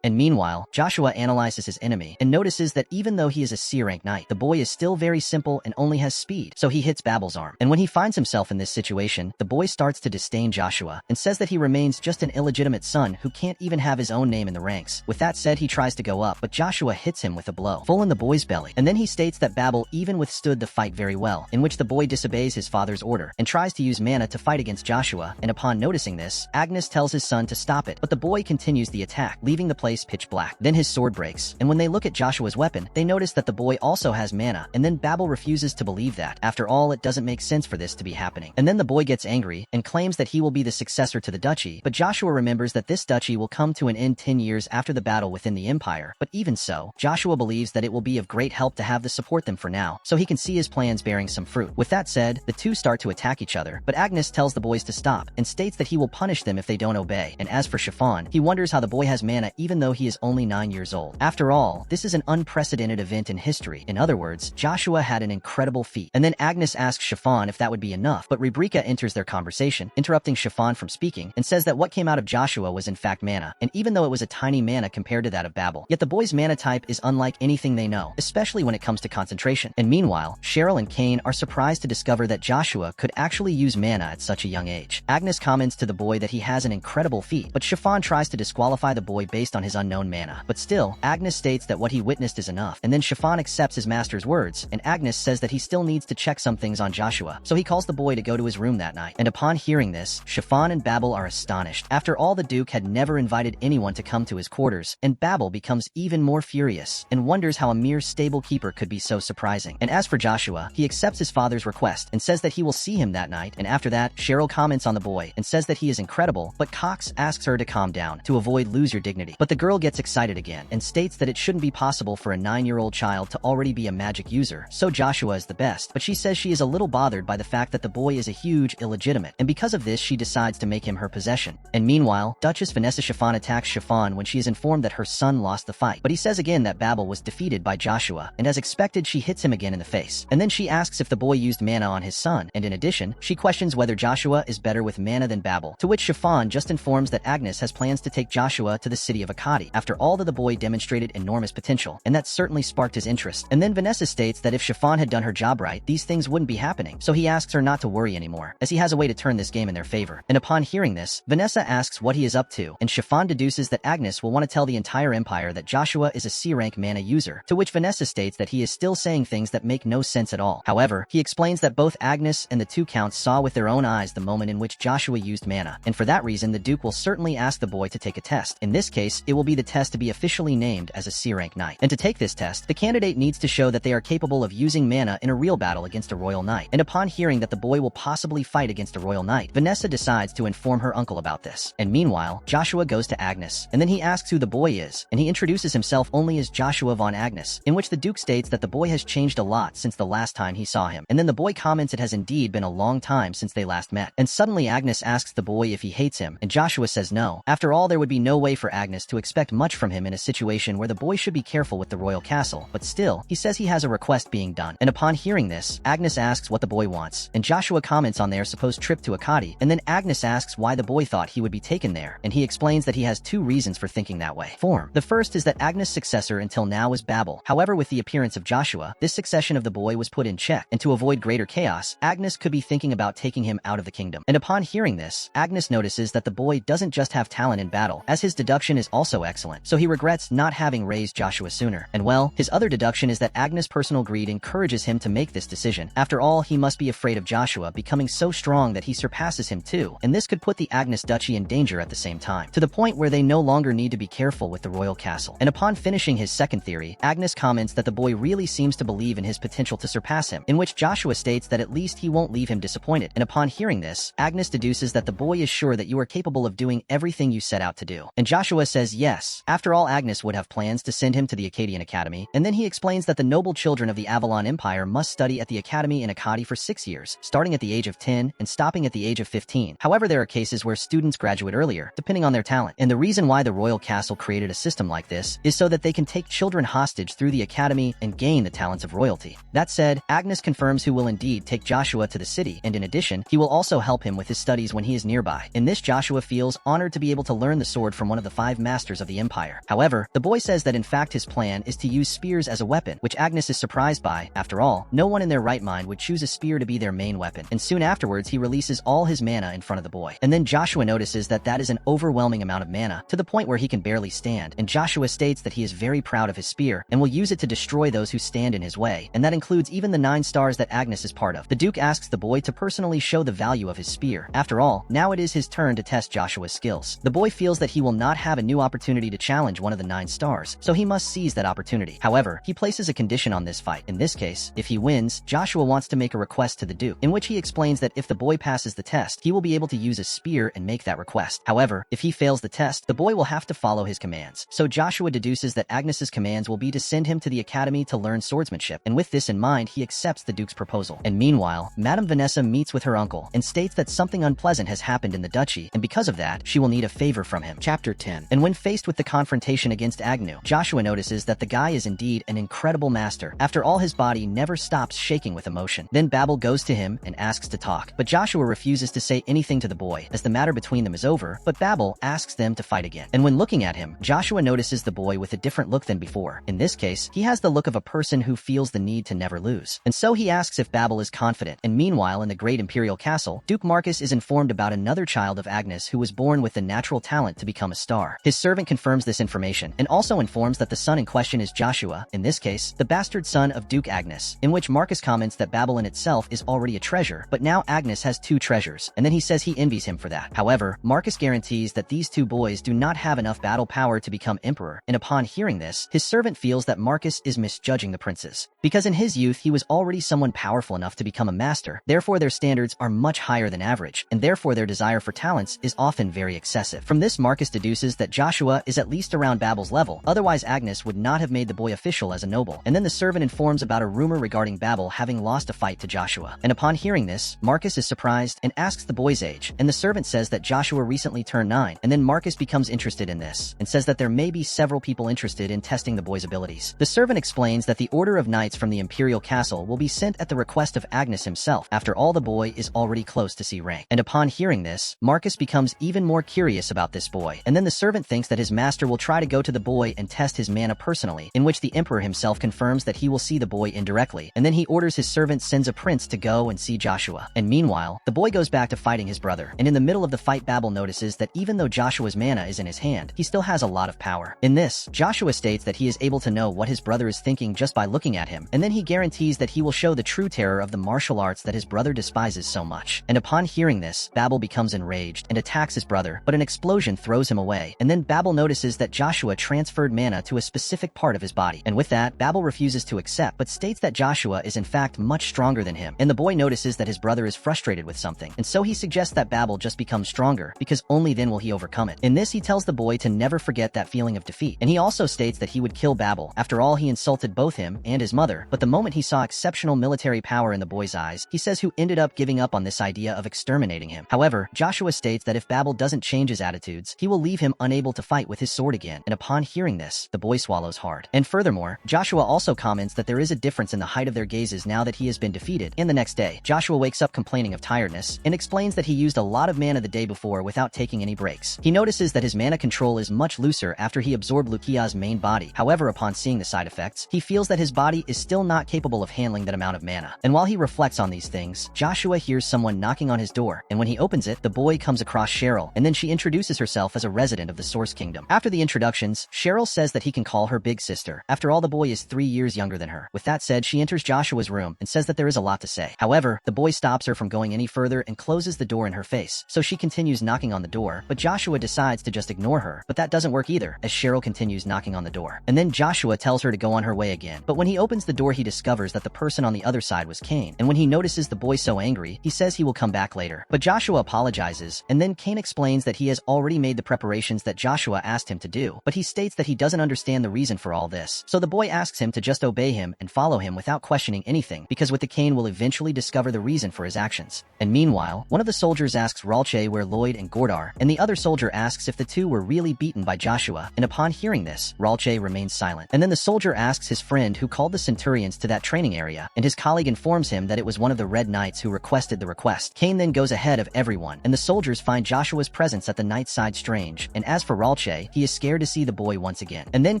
And meanwhile, Joshua analyzes his enemy and notices that even though he is a C-rank knight, the boy is still very simple and only has speed, so he hits Babel's arm. And when he finds himself in this situation, the boy starts to disdain Joshua and says that he remains just an illegitimate son who can't even have his own name in the ranks. With that said, he tries to go up, but Joshua hits him with a blow, full in the boy's belly. And then he states that Babel even withstood the fight very well, in which the boy disobeys his father's order and tries to use mana to fight against Joshua, and upon noticing this, Agnes tells his son to stop it, but the boy continues the attack, leaving the place pitch black. Then his sword breaks, and when they look at Joshua's weapon, they notice that the boy also has mana, and then Babel refuses to believe that. After all, it doesn't make sense for this to be happening. And then the boy gets angry and claims that he will be the successor to the duchy, but Joshua remembers that this duchy will come to an end 10 years after the battle within the empire. But even so, Joshua believes that it will be of great help to have the support them for now, so he can see his plans bearing some fruit. With that said, the two start to attack each other, but Agnes tells the boys to stop and states that he will punish them if they don't obey. And as for Chiffon, he wonders how the boy has mana even though he is only 9 years old. After all, this is an unprecedented event in history. In other words, Joshua had an incredible feat. And then Agnes asks Chiffon if that would be enough, but Rebrika enters their conversation, interrupting Chiffon from speaking, and says that what came out of Joshua was in fact mana, and even though it was a tiny mana compared to that of Babel, yet the boy's mana type is unlike anything they know, especially when it comes to concentration. And meanwhile, Cheryl and Cain are surprised to discover that Joshua could actually use mana at such a young age. Agnes comments to the boy that he has an incredible feat, but Chiffon tries to disqualify the boy based on his his unknown mana. But still, Agnes states that what he witnessed is enough, and then Chiffon accepts his master's words, and Agnes says that he still needs to check some things on Joshua, so he calls the boy to go to his room that night. And upon hearing this, Chiffon and Babel are astonished. After all, the Duke had never invited anyone to come to his quarters, and Babel becomes even more furious, and wonders how a mere stable keeper could be so surprising. And as for Joshua, he accepts his father's request, and says that he will see him that night, and after that, Cheryl comments on the boy, and says that he is incredible, but Cox asks her to calm down, to avoid lose your dignity. But the girl gets excited again, and states that it shouldn't be possible for a 9-year-old child to already be a magic user, so Joshua is the best. But she says she is a little bothered by the fact that the boy is a huge illegitimate, and because of this she decides to make him her possession. And meanwhile, Duchess Vanessa Chiffon attacks Chiffon when she is informed that her son lost the fight. But he says again that Babel was defeated by Joshua, and as expected she hits him again in the face. And then she asks if the boy used mana on his son, and in addition, she questions whether Joshua is better with mana than Babel, to which Chiffon just informs that Agnes has plans to take Joshua to the city of Akkadi. After all, the boy demonstrated enormous potential, and that certainly sparked his interest. And then Vanessa states that if Chiffon had done her job right, these things wouldn't be happening, so he asks her not to worry anymore, as he has a way to turn this game in their favor. And upon hearing this, Vanessa asks what he is up to, and Chiffon deduces that Agnes will want to tell the entire empire that Joshua is a C-rank mana user, to which Vanessa states that he is still saying things that make no sense at all. However, he explains that both Agnes and the two counts saw with their own eyes the moment in which Joshua used mana, and for that reason the Duke will certainly ask the boy to take a test. In this case, it will be the test to be officially named as a C-rank knight. And to take this test, the candidate needs to show that they are capable of using mana in a real battle against a royal knight. And upon hearing that the boy will possibly fight against a royal knight, Vanessa decides to inform her uncle about this. And meanwhile, Joshua goes to Agnes, and then he asks who the boy is, and he introduces himself only as Joshua von Agnes, in which the Duke states that the boy has changed a lot since the last time he saw him. And then the boy comments it has indeed been a long time since they last met. And suddenly Agnes asks the boy if he hates him, and Joshua says no. After all, there would be no way for Agnes to expect much from him in a situation where the boy should be careful with the royal castle, but still, he says he has a request being done. And upon hearing this, Agnes asks what the boy wants, and Joshua comments on their supposed trip to Akkadi, and then Agnes asks why the boy thought he would be taken there, and he explains that he has two reasons for thinking that way. The first is that Agnes' successor until now was Babel. However, with the appearance of Joshua, this succession of the boy was put in check, and to avoid greater chaos, Agnes could be thinking about taking him out of the kingdom. And upon hearing this, Agnes notices that the boy doesn't just have talent in battle, as his deduction is also excellent, so he regrets not having raised Joshua sooner. And well, his other deduction is that Agnes' personal greed encourages him to make this decision. After all, he must be afraid of Joshua becoming so strong that he surpasses him too, and this could put the Agnes duchy in danger at the same time, to the point where they no longer need to be careful with the royal castle. And upon finishing his second theory, Agnes comments that the boy really seems to believe in his potential to surpass him, in which Joshua states that at least he won't leave him disappointed. And upon hearing this, Agnes deduces that the boy is sure that you are capable of doing everything you set out to do. And Joshua says yes. After all, Agnes would have plans to send him to the Akkadian Academy, and then he explains that the noble children of the Avalon Empire must study at the Academy in Akkadi for 6 years, starting at the age of 10 and stopping at the age of 15. However, there are cases where students graduate earlier, depending on their talent. And the reason why the royal castle created a system like this is so that they can take children hostage through the academy and gain the talents of royalty. That said, Agnes confirms who will indeed take Joshua to the city, and in addition, he will also help him with his studies when he is nearby. In this, Joshua feels honored to be able to learn the sword from one of the 5 masters of the empire. However, the boy says that in fact his plan is to use spears as a weapon, which Agnes is surprised by. After all, no one in their right mind would choose a spear to be their main weapon. And soon afterwards, he releases all his mana in front of the boy. And then Joshua notices that that is an overwhelming amount of mana, to the point where he can barely stand. And Joshua states that he is very proud of his spear, and will use it to destroy those who stand in his way. And that includes even the 9 stars that Agnes is part of. The Duke asks the boy to personally show the value of his spear. After all, now it is his turn to test Joshua's skills. The boy feels that he will not have a new opportunity to challenge one of the 9 stars, so he must seize that opportunity. However, he places a condition on this fight. In this case, if he wins, Joshua wants to make a request to the Duke, in which he explains that if the boy passes the test, he will be able to use a spear and make that request. However, if he fails the test, the boy will have to follow his commands. So Joshua deduces that Agnes's commands will be to send him to the academy to learn swordsmanship, and with this in mind, he accepts the Duke's proposal. And meanwhile, Madame Vanessa meets with her uncle and states that something unpleasant has happened in the duchy, and because of that, she will need a favor from him. Chapter 10. And when faced with the confrontation against Agnew, Joshua notices that the guy is indeed an incredible master. After all, his body never stops shaking with emotion. Then Babel goes to him and asks to talk, but Joshua refuses to say anything to the boy, as the matter between them is over, but Babel asks them to fight again. And when looking at him, Joshua notices the boy with a different look than before. In this case, he has the look of a person who feels the need to never lose. And so he asks if Babel is confident. And meanwhile, in the great imperial castle, Duke Marcus is informed about another child of Agnes who was born with the natural talent to become a star. His servant confirms this information and also informs that the son in question is Joshua, in this case, the bastard son of Duke Agnes, in which Marcus comments that Babylon itself is already a treasure, but now Agnes has 2 treasures, and then he says he envies him for that. However, Marcus guarantees that these 2 boys do not have enough battle power to become emperor, and upon hearing this, his servant feels that Marcus is misjudging the princes. Because in his youth he was already someone powerful enough to become a master, therefore their standards are much higher than average, and therefore their desire for talents is often very excessive. From this, Marcus deduces that Joshua is at least around Babel's level, otherwise Agnes would not have made the boy official as a noble. And then the servant informs about a rumor regarding Babel having lost a fight to Joshua. And upon hearing this, Marcus is surprised and asks the boy's age, and the servant says that Joshua recently turned 9, and then Marcus becomes interested in this, and says that there may be several people interested in testing the boy's abilities. The servant explains that the order of knights from the imperial castle will be sent at the request of Agnes himself. After all, the boy is already close to C rank. And upon hearing this, Marcus becomes even more curious about this boy, and then the servant thinks that his master will try to go to the boy and test his mana personally, in which the emperor himself confirms that he will see the boy indirectly, and then he orders his servant sends a prince to go and see Joshua. And meanwhile, the boy goes back to fighting his brother, and in the middle of the fight Babel notices that even though Joshua's mana is in his hand, he still has a lot of power. In this, Joshua states that he is able to know what his brother is thinking just by looking at him, and then he guarantees that he will show the true terror of the martial arts that his brother despises so much. And upon hearing this, Babel becomes enraged and attacks his brother, but an explosion throws him away, and then Babel notices that Joshua transferred mana to a specific part of his body. And with that, Babel refuses to accept, but states that Joshua is in fact much stronger than him, and the boy notices that his brother is frustrated with something, and so he suggests that Babel just become stronger, because only then will he overcome it. In this, he tells the boy to never forget that feeling of defeat, and he also states that he would kill Babel. After all, he insulted both him and his mother, but the moment he saw exceptional military power in the boy's eyes, he says who ended up giving up on this idea of exterminating him. However, Joshua states that if Babel doesn't change his attitudes, he will leave him unable to fight with his sword again, and upon hearing this, the boy swallows hard. And furthermore, Joshua also comments that there is a difference in the height of their gazes now that he has been defeated. And the next day, Joshua wakes up complaining of tiredness, and explains that he used a lot of mana the day before without taking any breaks. He notices that his mana control is much looser after he absorbed Lukia's main body. However, upon seeing the side effects, he feels that his body is still not capable of handling that amount of mana. And while he reflects on these things, Joshua hears someone knocking on his door, and when he opens it, the boy comes across Cheryl, and then she introduces herself as a resident of the Source Kingdom. After the introductions, Cheryl says that he can call her big sister. After all, the boy is 3 years younger than her. With that said, she enters Joshua's room and says that there is a lot to say. However, the boy stops her from going any further and closes the door in her face, so she continues knocking on the door, but Joshua decides to just ignore her. But that doesn't work either, as Cheryl continues knocking on the door. And then Joshua tells her to go on her way again, but when he opens the door he discovers that the person on the other side was Cain, and when he notices the boy so angry, he says he will come back later. But Joshua apologizes, and then Cain explains that he has already made the preparations that Joshua asked him to do, but he states that he doesn't understand the reason for all this. So the boy asks him to just obey him and follow him without questioning anything, because with the Cain will eventually discover the reason for his actions. And meanwhile, one of the soldiers asks Ralche where Lloyd and Gord are, and the other soldier asks if the two were really beaten by Joshua, and upon hearing this, Ralche remains silent. And then the soldier asks his friend who called the Centurions to that training area, and his colleague informs him that it was one of the Red Knights who requested the request. Cain then goes ahead of everyone, and the soldiers find Joshua's presence at the knight's side strange, and as for Ralche, he is scared to see the boy once again. And then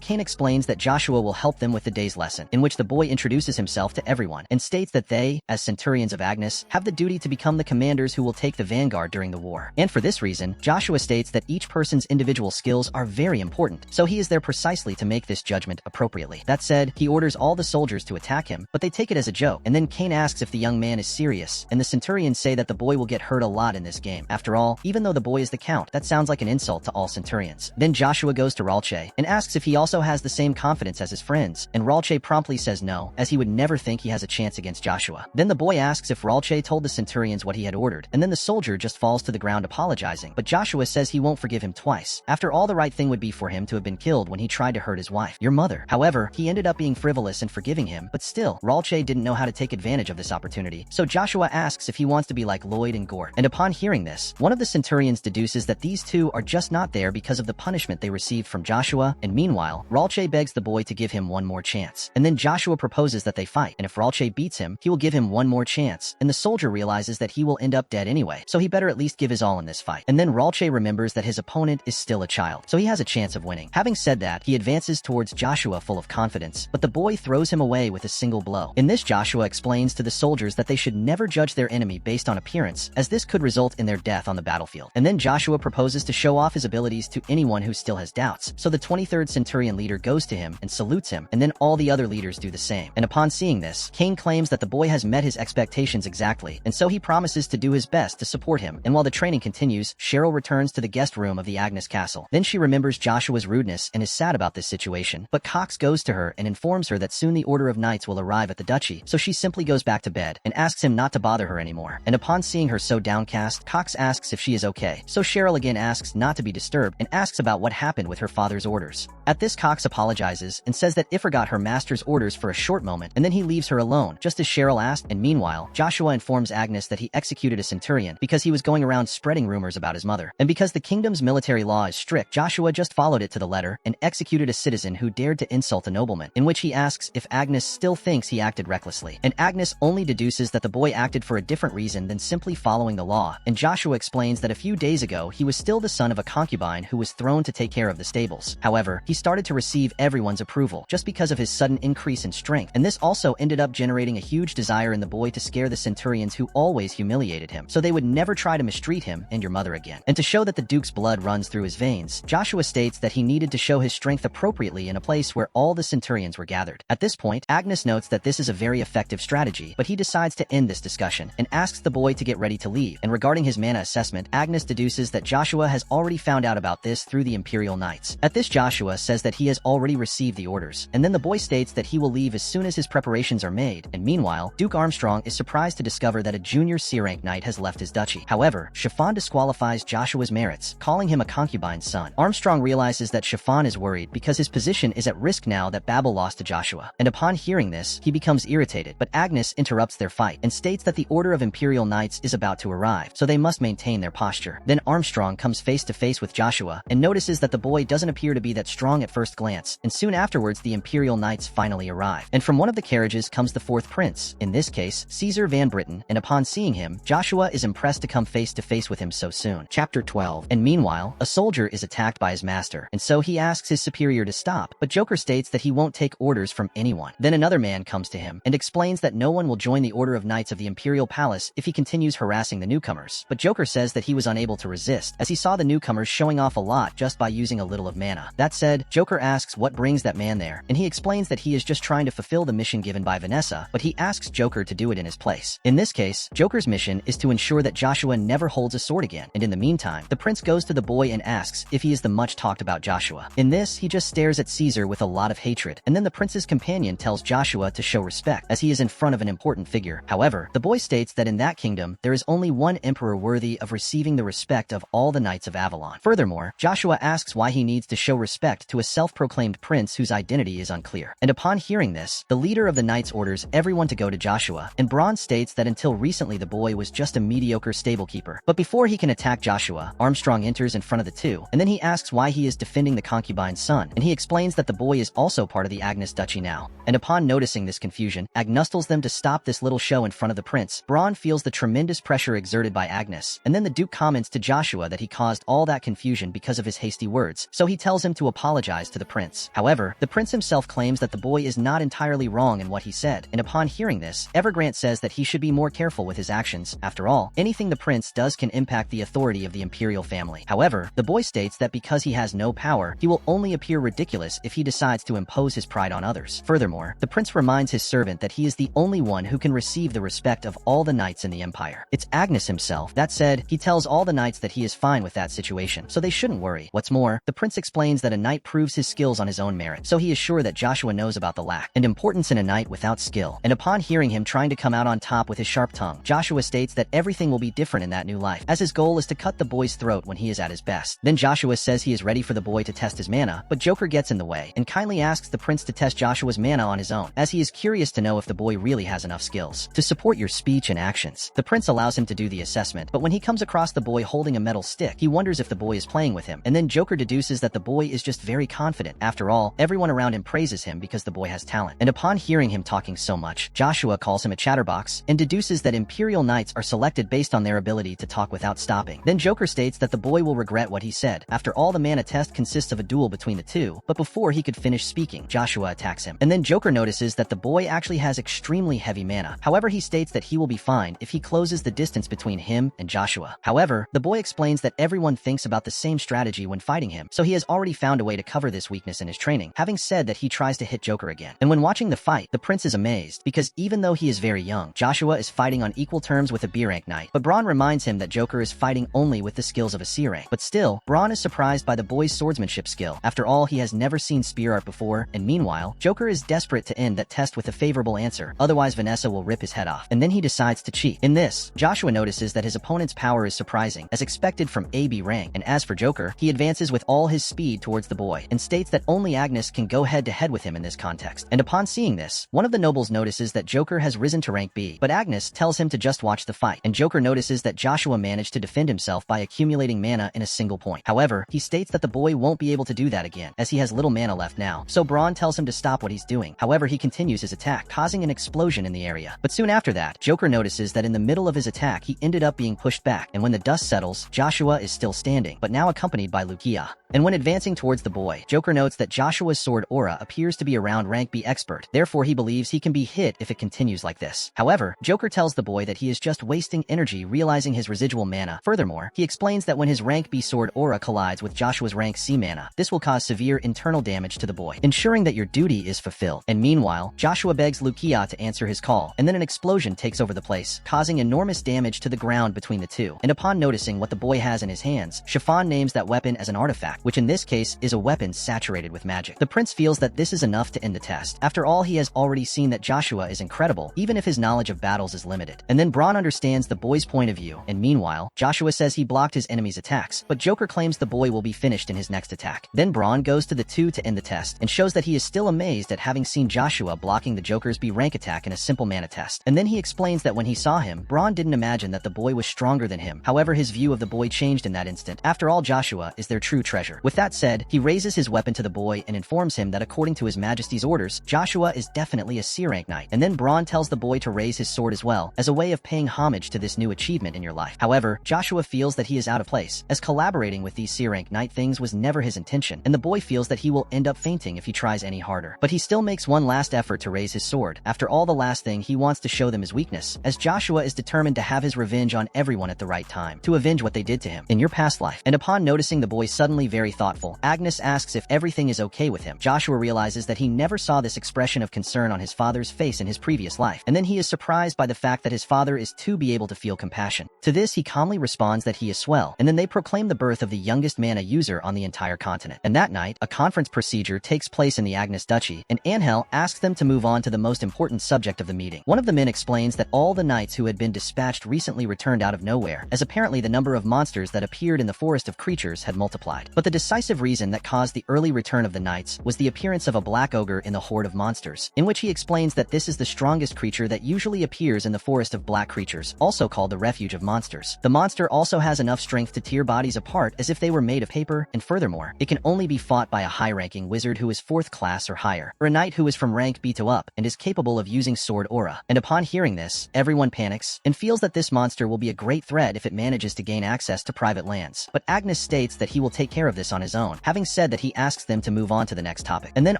Cain explains that Joshua will help them with the day's lesson, in which the boy introduces himself to everyone, and states that they, as Centurions of Agnes, have the duty to become the commanders who will take the vanguard during the war. And for this reason, Joshua states that each person's individual skills are very important, so he is there precisely to make this judgment appropriately. That said, he orders all the soldiers to attack him, but they take it as a joke, and then Cain asks if the young man is serious, and the Centurions say that the boy will get hurt a lot in this game. After all, even though the boy is the count, that sounds like an insult to all Centurions. Then Joshua goes to Ralche, and asks if he also has the same confidence as his friends, and Ralche promptly says no, as he would never think he has a chance against Joshua. Then the boy asks if Ralche told the Centurions what he had ordered, and then the soldier just falls to the ground apologizing, but Joshua says he won't forgive him twice. After all, the right thing would be for him to have been killed when he tried to hurt his wife, your mother. However, he ended up being frivolous and forgiving him, but still, Ralche didn't know how to take advantage of this opportunity, so Joshua asks if he wants to be like Lloyd and Gord. And upon hearing this, one of the Centurions deduces that these two are just not there because of the punishment they received from Joshua, and meanwhile, Ralche begs the boy to give him one more chance. And then Joshua proposes that they fight, and if Ralche beats him, he will give him one more chance, and the soldier realizes that he will end up dead anyway, so he better at least give his all in this fight. And then Ralche remembers that his opponent is still a child, so he has a chance of winning. Having said that, he advances towards Joshua full of confidence, but the boy throws him away with a single blow. In this, Joshua explains to the soldiers that they should never judge their enemy based on appearance, as this could result in their death on the battlefield. And then Joshua proposes to show off his abilities to anyone one who still has doubts. So the 23rd Centurion leader goes to him and salutes him, and then all the other leaders do the same. And upon seeing this, Kane claims that the boy has met his expectations exactly, and so he promises to do his best to support him. And while the training continues, Cheryl returns to the guest room of the Agnes Castle. Then she remembers Joshua's rudeness and is sad about this situation, but Cox goes to her and informs her that soon the Order of Knights will arrive at the duchy, so she simply goes back to bed and asks him not to bother her anymore. And upon seeing her so downcast, Cox asks if she is okay, so Cheryl again asks not to be disturbed and asks about what happened with her father's orders. At this, Cox apologizes and says that If forgot her master's orders for a short moment, and then he leaves her alone, just as Cheryl asked. And meanwhile, Joshua informs Agnes that he executed a centurion because he was going around spreading rumors about his mother. And because the kingdom's military law is strict, Joshua just followed it to the letter and executed a citizen who dared to insult a nobleman, in which he asks if Agnes still thinks he acted recklessly. And Agnes only deduces that the boy acted for a different reason than simply following the law. And Joshua explains that a few days ago, he was still the son of a concubine who was thrown to take care of the stables. However, he started to receive everyone's approval just because of his sudden increase in strength, and this also ended up generating a huge desire in the boy to scare the centurions who always humiliated him, so they would never try to mistreat him and your mother again. And to show that the Duke's blood runs through his veins, Joshua states that he needed to show his strength appropriately in a place where all the centurions were gathered. At this point, Agnes notes that this is a very effective strategy, but he decides to end this discussion and asks the boy to get ready to leave. And regarding his mana assessment, Agnes deduces that Joshua has already found out about this through the Imperial Knights. At this, Joshua says that he has already received the orders, and then the boy states that he will leave as soon as his preparations are made. And meanwhile, Duke Armstrong is surprised to discover that a junior C-rank knight has left his duchy. However, Chiffon disqualifies Joshua's merits, calling him a concubine's son. Armstrong realizes that Chiffon is worried because his position is at risk now that Babel lost to Joshua. And upon hearing this, he becomes irritated, but Agnes interrupts their fight and states that the Order of Imperial Knights is about to arrive, so they must maintain their posture. Then Armstrong comes face to face with Joshua and notices that the boy doesn't appear to be that strong at first glance, and soon afterwards the Imperial Knights finally arrive. And from one of the carriages comes the fourth prince, in this case, Caesar Van Britten, and upon seeing him, Joshua is impressed to come face to face with him so soon. Chapter 12. And meanwhile, a soldier is attacked by his master, and so he asks his superior to stop, but Joker states that he won't take orders from anyone. Then another man comes to him and explains that no one will join the Order of Knights of the Imperial Palace if he continues harassing the newcomers. But Joker says that he was unable to resist, as he saw the newcomers showing off a lot just by using a little of mana. That said, Joker asks what brings that man there, and he explains that he is just trying to fulfill the mission given by Vanessa, but he asks Joker to do it in his place. In this case, Joker's mission is to ensure that Joshua never holds a sword again, and in the meantime, the prince goes to the boy and asks if he is the much talked about Joshua. In this, he just stares at Caesar with a lot of hatred, and then the prince's companion tells Joshua to show respect, as he is in front of an important figure. However, the boy states that in that kingdom, there is only one emperor worthy of receiving the respect of all the knights of Avalon. Furthermore, Joshua asks why he needs to show respect to a self-proclaimed prince whose identity is unclear. And upon hearing this, the leader of the knights orders everyone to go to Joshua, and Braun states that until recently the boy was just a mediocre stablekeeper. But before he can attack Joshua, Armstrong enters in front of the two, and then he asks why he is defending the concubine's son, and he explains that the boy is also part of the Agnes Duchy now. And upon noticing this confusion, Agnes tells them to stop this little show in front of the prince. Braun feels the tremendous pressure exerted by Agnes, and then the Duke comments to Joshua that he caused all that confusion because of his hasty words, so he tells him to apologize to the prince. However, the prince himself claims that the boy is not entirely wrong in what he said, and upon hearing this, Evergrant says that he should be more careful with his actions. After all, anything the prince does can impact the authority of the imperial family. However, the boy states that because he has no power, he will only appear ridiculous if he decides to impose his pride on others. Furthermore, the prince reminds his servant that he is the only one who can receive the respect of all the knights in the empire. It's Agnes himself. That said, he tells all the knights that he is fine with that situation, so they shouldn't worry. What's more, the prince explains that a knight proves his skills on his own merit, so he is sure that Joshua knows about the lack and importance in a knight without skill. And upon hearing him trying to come out on top with his sharp tongue, Joshua states that everything will be different in that new life, as his goal is to cut the boy's throat when he is at his best. Then Joshua says he is ready for the boy to test his mana, but Joker gets in the way and kindly asks the prince to test Joshua's mana on his own, as he is curious to know if the boy really has enough skills to support your speech and actions. The prince allows him to do the assessment, but when he comes across the boy holding a metal stick, he wonders if the boy is playing with him, and then Joker deduces that the boy is just very confident. After all, everyone around him praises him because the boy has talent. And upon hearing him talking so much, Joshua calls him a chatterbox and deduces that Imperial Knights are selected based on their ability to talk without stopping. Then Joker states that the boy will regret what he said. After all, the mana test consists of a duel between the two, but before he could finish speaking, Joshua attacks him. And then Joker notices that the boy actually has extremely heavy mana. However, he states that he will be fine if he closes the distance between him and Joshua. However, the boy explains that everyone thinks about the same strategy strategy when fighting him, so he has already found a way to cover this weakness in his training, having said that he tries to hit Joker again. And when watching the fight, the prince is amazed, because even though he is very young, Joshua is fighting on equal terms with a B rank knight. But Braun reminds him that Joker is fighting only with the skills of a C rank. But still, Braun is surprised by the boy's swordsmanship skill. After all, he has never seen spear art before, and meanwhile, Joker is desperate to end that test with a favorable answer, otherwise Vanessa will rip his head off. And then he decides to cheat. In this, Joshua notices that his opponent's power is surprising, as expected from AB rank, and as for Joker, he advances with all his speed towards the boy, and states that only Agnes can go head-to-head with him in this context. And upon seeing this, one of the nobles notices that Joker has risen to rank B, but Agnes tells him to just watch the fight, and Joker notices that Joshua managed to defend himself by accumulating mana in a single point. However, he states that the boy won't be able to do that again, as he has little mana left now, so Braun tells him to stop what he's doing. However, he continues his attack, causing an explosion in the area. But soon after that, Joker notices that in the middle of his attack, he ended up being pushed back, and when the dust settles, Joshua is still standing, but now accompanied by Lucia. And when advancing towards the boy, Joker notes that Joshua's sword aura appears to be around rank B expert, therefore he believes he can be hit if it continues like this. However, Joker tells the boy that he is just wasting energy realizing his residual mana. Furthermore, he explains that when his rank B sword aura collides with Joshua's rank C mana, this will cause severe internal damage to the boy, ensuring that your duty is fulfilled. And meanwhile, Joshua begs Lucia to answer his call, and then an explosion takes over the place, causing enormous damage to the ground between the two. And upon noticing what the boy has in his hands, Chiffon names that weapon as an artifact, which in this case is a weapon saturated with magic. The prince feels that this is enough to end the test. After all, he has already seen that Joshua is incredible, even if his knowledge of battles is limited. And then Braun understands the boy's point of view, and meanwhile, Joshua says he blocked his enemy's attacks, but Joker claims the boy will be finished in his next attack. Then Braun goes to the two to end the test, and shows that he is still amazed at having seen Joshua blocking the Joker's B rank attack in a simple mana test. And then he explains that when he saw him, Braun didn't imagine that the boy was stronger than him. However, his view of the boy changed in that instant. After all, Joshua is their true treasure. With that said, he raises his weapon to the boy and informs him that according to his majesty's orders, Joshua is definitely a C rank knight. And then Braun tells the boy to raise his sword as well, as a way of paying homage to this new achievement in your life. However, Joshua feels that he is out of place, as collaborating with these C rank knight things was never his intention, and the boy feels that he will end up fainting if he tries any harder. But he still makes one last effort to raise his sword. After all, the last thing he wants to show them his weakness, as Joshua is determined to have his revenge on everyone at the right time, to avenge what they did to him in your past life. And upon noticing the boy suddenly very thoughtful, Agnes asks if everything is okay with him. Joshua realizes that he never saw this expression of concern on his father's face in his previous life, and then he is surprised by the fact that his father is to be able to feel compassion. To this, he calmly responds that he is swell, and then they proclaim the birth of the youngest mana user on the entire continent. And that night, a conference procedure takes place in the Agnes Duchy, and Angel asks them to move on to the most important subject of the meeting. One of the men explains that all the knights who had been dispatched recently returned out of nowhere, as apparently the number of monsters that appeared in the forest of creatures had multiplied. But the decisive reason that caused the early return of the knights was the appearance of a black ogre in the horde of monsters, in which he explains that this is the strongest creature that usually appears in the forest of black creatures, also called the refuge of monsters. The monster also has enough strength to tear bodies apart as if they were made of paper, and furthermore, it can only be fought by a high-ranking wizard who is 4th class or higher, or a knight who is from rank B to up and is capable of using sword aura. And upon hearing this, everyone panics and feels that this monster will be a great threat if it manages to gain access to private lands. But Agnes states that he will take care of this on his own, having said that he asks them to move on to the next topic. And then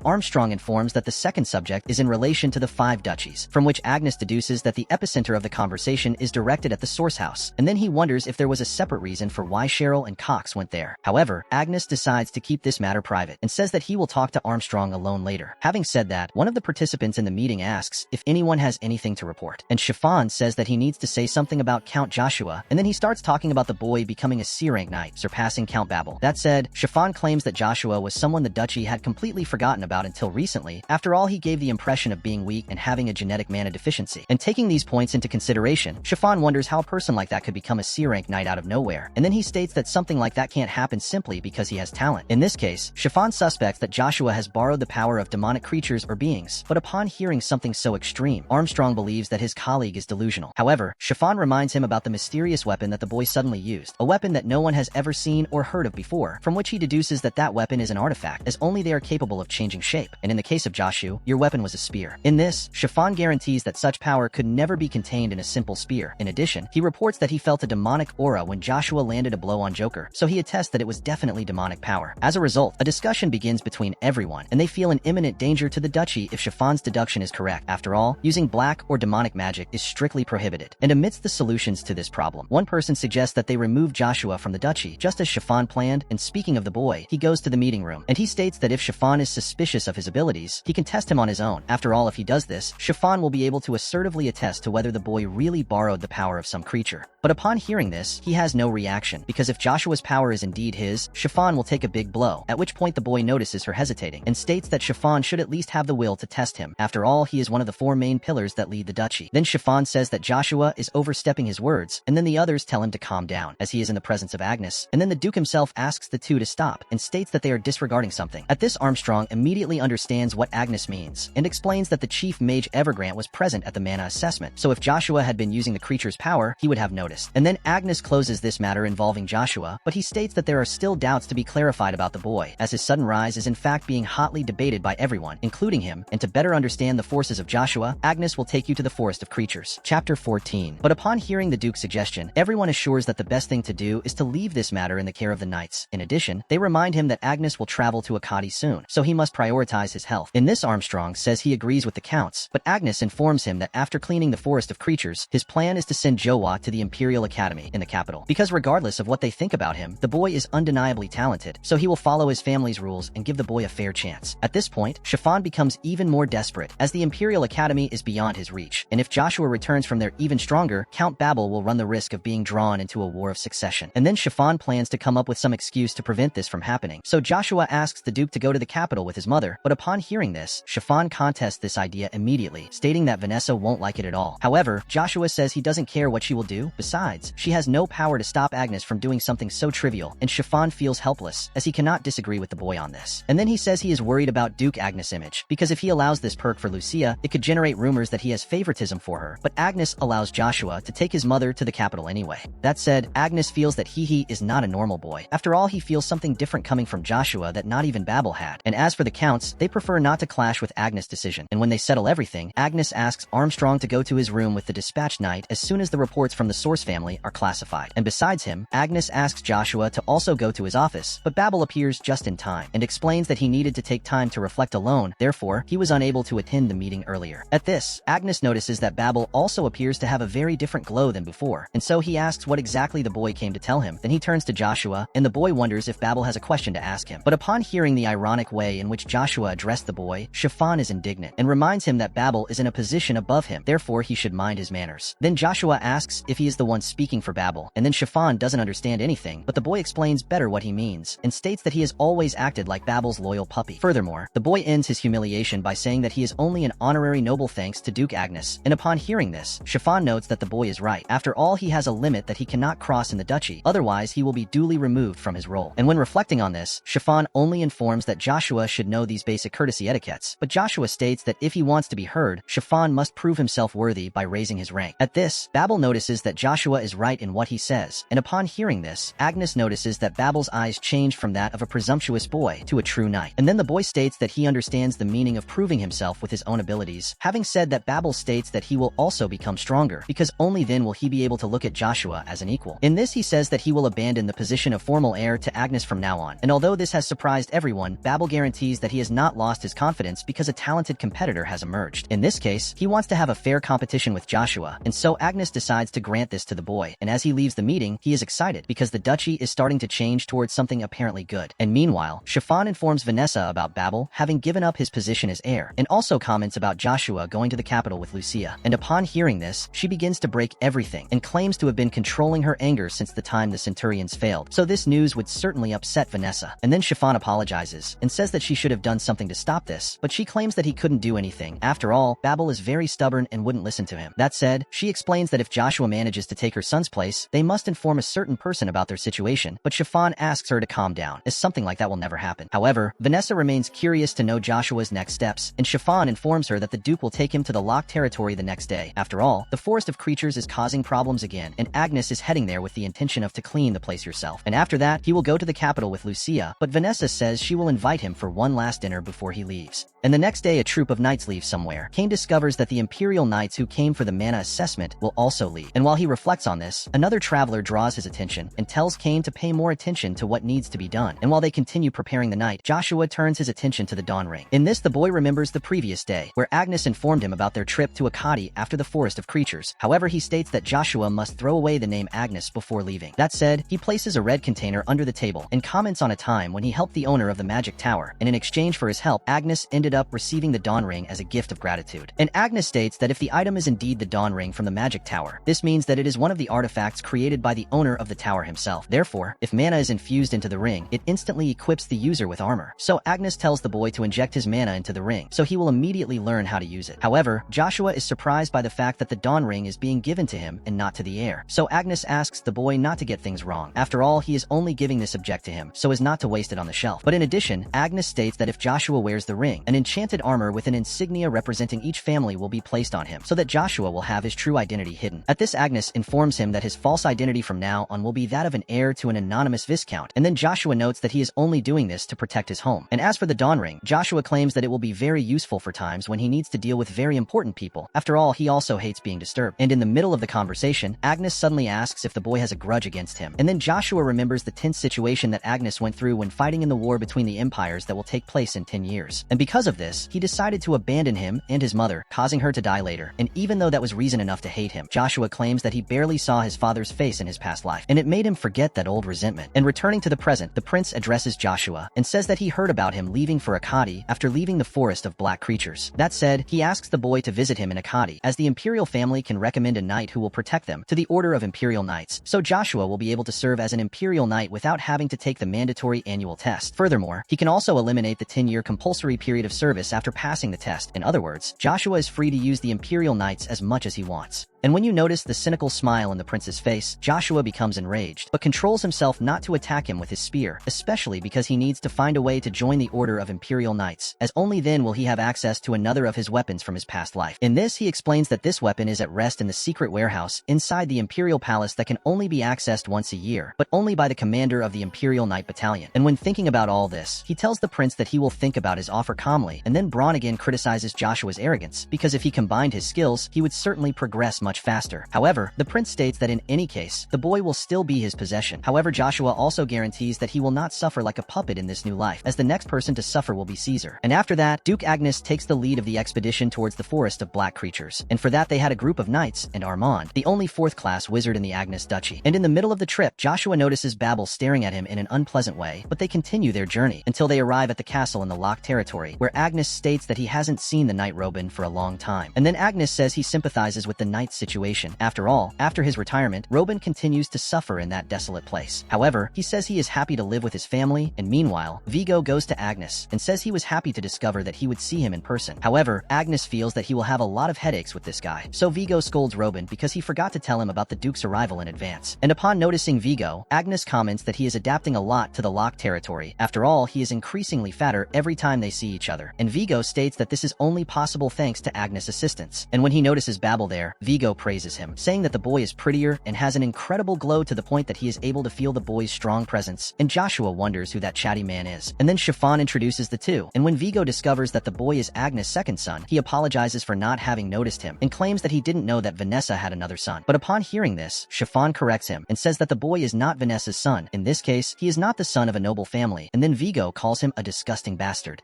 Armstrong informs that the second subject is in relation to the 5 duchies, from which Agnes deduces that the epicenter of the conversation is directed at the source house, and then he wonders if there was a separate reason for why Cheryl and Cox went there. However, Agnes decides to keep this matter private, and says that he will talk to Armstrong alone later. Having said that, one of the participants in the meeting asks if anyone has anything to report, and Chiffon says that he needs to say something about Count Joshua, and then he starts talking about the boy becoming a C-rank knight, surpassing Count Babel. That said, Chiffon claims that Joshua was someone the duchy had completely forgotten about until recently. After all, he gave the impression of being weak and having a genetic mana deficiency. And taking these points into consideration, Chiffon wonders how a person like that could become a C-rank knight out of nowhere, and then he states that something like that can't happen simply because he has talent. In this case, Chiffon suspects that Joshua has borrowed the power of demonic creatures or beings, but upon hearing something so extreme, Armstrong believes that his colleague is delusional. However, Chiffon reminds him about the mysterious weapon that the boy suddenly used, a weapon that no one has ever seen or heard of before, from which he deduces that that weapon is an artifact, as only they are capable of changing shape. And in the case of Joshua, your weapon was a spear. In this, Chiffon guarantees that such power could never be contained in a simple spear. In addition, he reports that he felt a demonic aura when Joshua landed a blow on Joker, so he attests that it was definitely demonic power. As a result, a discussion begins between everyone, and they feel an imminent danger to the duchy if Chiffon's deduction is correct. After all, using black or demonic magic is strictly prohibited. And amidst the solutions to this problem, one person suggests that they remove Joshua from the duchy, just as Chiffon Chiffon planned, and speaking of the boy, he goes to the meeting room, and he states that if Chiffon is suspicious of his abilities, he can test him on his own. After all, if he does this, Chiffon will be able to assertively attest to whether the boy really borrowed the power of some creature. But upon hearing this, he has no reaction, because if Joshua's power is indeed his, Chiffon will take a big blow, at which point the boy notices her hesitating, and states that Chiffon should at least have the will to test him. After all, he is one of the 4 main pillars that lead the duchy. Then Chiffon says that Joshua is overstepping his words, and then the others tell him to calm down, as he is in the presence of Agnes, and then the Duke himself asks the two to stop, and states that they are disregarding something. At this, Armstrong immediately understands what Agnes means, and explains that the Chief Mage Evergrant was present at the mana assessment, so if Joshua had been using the creature's power, he would have noticed. And then Agnes closes this matter involving Joshua, but he states that there are still doubts to be clarified about the boy, as his sudden rise is in fact being hotly debated by everyone, including him, and to better understand the forces of Joshua, Agnes will take you to the Forest of Creatures. Chapter 14. But upon hearing the Duke's suggestion, everyone assures that the best thing to do is to leave this matter in the care of the knights. In addition, they remind him that Agnes will travel to Akadi soon, so he must prioritize his health. In this, Armstrong says he agrees with the counts, but Agnes informs him that after cleaning the Forest of Creatures, his plan is to send Jowa to the Imperial Academy in the capital, because regardless of what they think about him, the boy is undeniably talented, so he will follow his family's rules and give the boy a fair chance. At this point, Chiffon becomes even more desperate, as the Imperial Academy is beyond his reach, and if Joshua returns from there even stronger, Count Babel will run the risk of being drawn into a war of succession. And then Chiffon plans to come up with some excuse to prevent this from happening, so Joshua asks the Duke to go to the capital with his mother, but upon hearing this, Chiffon contests this idea immediately, stating that Vanessa won't like it at all. However, Joshua says he doesn't care what she will do. Besides, she has no power to stop Agnes from doing something so trivial, and Chiffon feels helpless, as he cannot disagree with the boy on this. And then he says he is worried about Duke Agnes' image, because if he allows this perk for Lucia, it could generate rumors that he has favoritism for her, but Agnes allows Joshua to take his mother to the capital anyway. That said, Agnes feels that he is not a normal boy. After all, he feels something different coming from Joshua that not even Babel had. And as for the counts, they prefer not to clash with Agnes' decision, and when they settle everything, Agnes asks Armstrong to go to his room with the dispatch knight as soon as the reports from the Source family are classified. And besides him, Agnes asks Joshua to also go to his office, but Babel appears just in time, and explains that he needed to take time to reflect alone, therefore, he was unable to attend the meeting earlier. At this, Agnes notices that Babel also appears to have a very different glow than before, and so he asks what exactly the boy came to tell him. Then he turns to Joshua, and the boy wonders if Babel has a question to ask him. But upon hearing the ironic way in which Joshua addressed the boy, Chiffon is indignant, and reminds him that Babel is in a position above him, therefore he should mind his manners. Then Joshua asks if he is the one speaking for Babel, and then Chiffon doesn't understand anything, but the boy explains better what he means, and states that he has always acted like Babel's loyal puppy. Furthermore, the boy ends his humiliation by saying that he is only an honorary noble thanks to Duke Agnes, and upon hearing this, Chiffon notes that the boy is right. After all, he has a limit that he cannot cross in the duchy, otherwise he will be duly removed from his role. And when reflecting on this, Chiffon only informs that Joshua should know these basic courtesy etiquettes, but Joshua states that if he wants to be heard, Chiffon must prove himself worthy by raising his rank. At this, Babel notices that Joshua is right in what he says, and upon hearing this, Agnes notices that Babel's eyes change from that of a presumptuous boy to a true knight. And then the boy states that he understands the meaning of proving himself with his own abilities, having said that Babel states that he will also become stronger, because only then will he be able to look at Joshua as an equal. In this, he says that he will abandon the position of formal heir to Agnes from now on, and although this has surprised everyone, Babel guarantees that he has not lost his confidence because a talented competitor has emerged. In this case, he wants to have a fair competition with Joshua, and so Agnes decides to grant this to the boy, and as he leaves the meeting, he is excited because the duchy is starting to change towards something apparently good. And meanwhile, Chiffon informs Vanessa about Babel having given up his position as heir, and also comments about Joshua going to the capital with Lucia. And upon hearing this, she begins to break everything, and claims to have been controlling her anger since the time the Centurions failed, so this news would certainly upset Vanessa. And then Chiffon apologizes, and says that she should have done something to stop this, but she claims that he couldn't do anything. After all, Babel is very stubborn and wouldn't listen to him. That said, she explains that if Joshua manages to take her son's place, they must inform a certain person about their situation, but Chiffon asks her to calm down, as something like that will never happen. However, Vanessa remains curious to know Joshua's next steps, and Chiffon informs her that the Duke will take him to the locked territory the next day. After all, the Forest of Creatures is causing problems again, and Agnes is heading there with the intention of to clean the place yourself. And after that, he will go to the capital with Lucia, but Vanessa says she will invite him for one last dinner before he leaves. And the next day, a troop of knights leaves somewhere. Cain discovers that the Imperial Knights who came for the mana assessment will also leave. And while he reflects on this, another traveler draws his attention and tells Cain to pay more attention to what needs to be done. And while they continue preparing the night, Joshua turns his attention to the dawn ring. In this, the boy remembers the previous day, where Agnes informed him about their trip to Akadi after the Forest of Creatures. However, he states that Joshua must throw away the name Agnes before leaving. That said, he places a red container under the table and comments on a time when he helped the owner of the magic tower, and in exchange for his help, Agnes ended up receiving the Dawn Ring as a gift of gratitude. And Agnes states that if the item is indeed the Dawn Ring from the magic tower, this means that it is one of the artifacts created by the owner of the tower himself. Therefore, if mana is infused into the ring, it instantly equips the user with armor. So Agnes tells the boy to inject his mana into the ring, so he will immediately learn how to use it. However, Joshua is surprised by the fact that the Dawn Ring is being given to him and not to the heir. So Agnes asks the boy not to get things wrong. After all, he is only giving this object to him, so as not to waste it on the shelf. But in addition, Agnes states that if Joshua wears the ring, an enchanted armor with an insignia representing each family will be placed on him, so that Joshua will have his true identity hidden. At this, Agnes informs him that his false identity from now on will be that of an heir to an anonymous viscount, and then Joshua notes that he is only doing this to protect his home. And as for the Dawn Ring, Joshua claims that it will be very useful for times when he needs to deal with very important people. After all, he also hates being disturbed. And in the middle of the conversation, Agnes suddenly asks if the boy has a grudge against him. And then Joshua remembers the tense situation that Agnes went through when fighting in the war between the empires that will take place in 10 years. And because of this, he decided to abandon him and his mother, causing her to die later. And even though that was reason enough to hate him, Joshua claims that he barely saw his father's face in his past life, and it made him forget that old resentment. And returning to the present, the prince addresses Joshua and says that he heard about him leaving for Akkadi after leaving the forest of black creatures. That said, he asks the boy to visit him in Akkadi, as the imperial family can recommend a knight who will protect them to the order of imperial knights, so Joshua will be able to serve as an imperial knight without having to take the mandatory annual test. Furthermore, he can also eliminate the 10-year compulsory period of service after passing the test. In other words, Joshua is free to use the imperial knights as much as he wants. And when you notice the cynical smile on the prince's face, Joshua becomes enraged, but controls himself not to attack him with his spear, especially because he needs to find a way to join the Order of Imperial Knights, as only then will he have access to another of his weapons from his past life. In this, he explains that this weapon is at rest in the secret warehouse inside the Imperial Palace that can only be accessed once a year, but only by the commander of the Imperial Knight Battalion. And when thinking about all this, he tells the prince that he will think about his offer calmly, and then Braun again criticizes Joshua's arrogance, because if he combined his skills, he would certainly progress much faster. However, the prince states that in any case, the boy will still be his possession. However, Joshua also guarantees that he will not suffer like a puppet in this new life, as the next person to suffer will be Caesar. And after that, Duke Agnes takes the lead of the expedition towards the forest of black creatures. And for that, they had a group of knights and Armand, the only fourth-class wizard in the Agnes Duchy. And in the middle of the trip, Joshua notices Babel staring at him in an unpleasant way, but they continue their journey until they arrive at the castle in the locked territory, where Agnes states that he hasn't seen the knight Robin for a long time. And then Agnes says he sympathizes with the knight's situation. After all, after his retirement, Robin continues to suffer in that desolate place. However, he says he is happy to live with his family, and meanwhile, Vigo goes to Agnes and says he was happy to discover that he would see him in person. However, Agnes feels that he will have a lot of headaches with this guy, so Vigo scolds Robin because he forgot to tell him about the Duke's arrival in advance. And upon noticing Vigo, Agnes comments that he is adapting a lot to the locked territory. After all, he is increasingly fatter every time they see each other, and Vigo states that this is only possible thanks to Agnes' assistance. And when he notices Babel there, Vigo praises him, saying that the boy is prettier and has an incredible glow to the point that he is able to feel the boy's strong presence, and Joshua wonders who that chatty man is. And then Chiffon introduces the two, and when Vigo discovers that the boy is Agnes' second son, he apologizes for not having noticed him, and claims that he didn't know that Vanessa had another son. But upon hearing this, Chiffon corrects him, and says that the boy is not Vanessa's son. In this case, he is not the son of a noble family, and then Vigo calls him a disgusting bastard.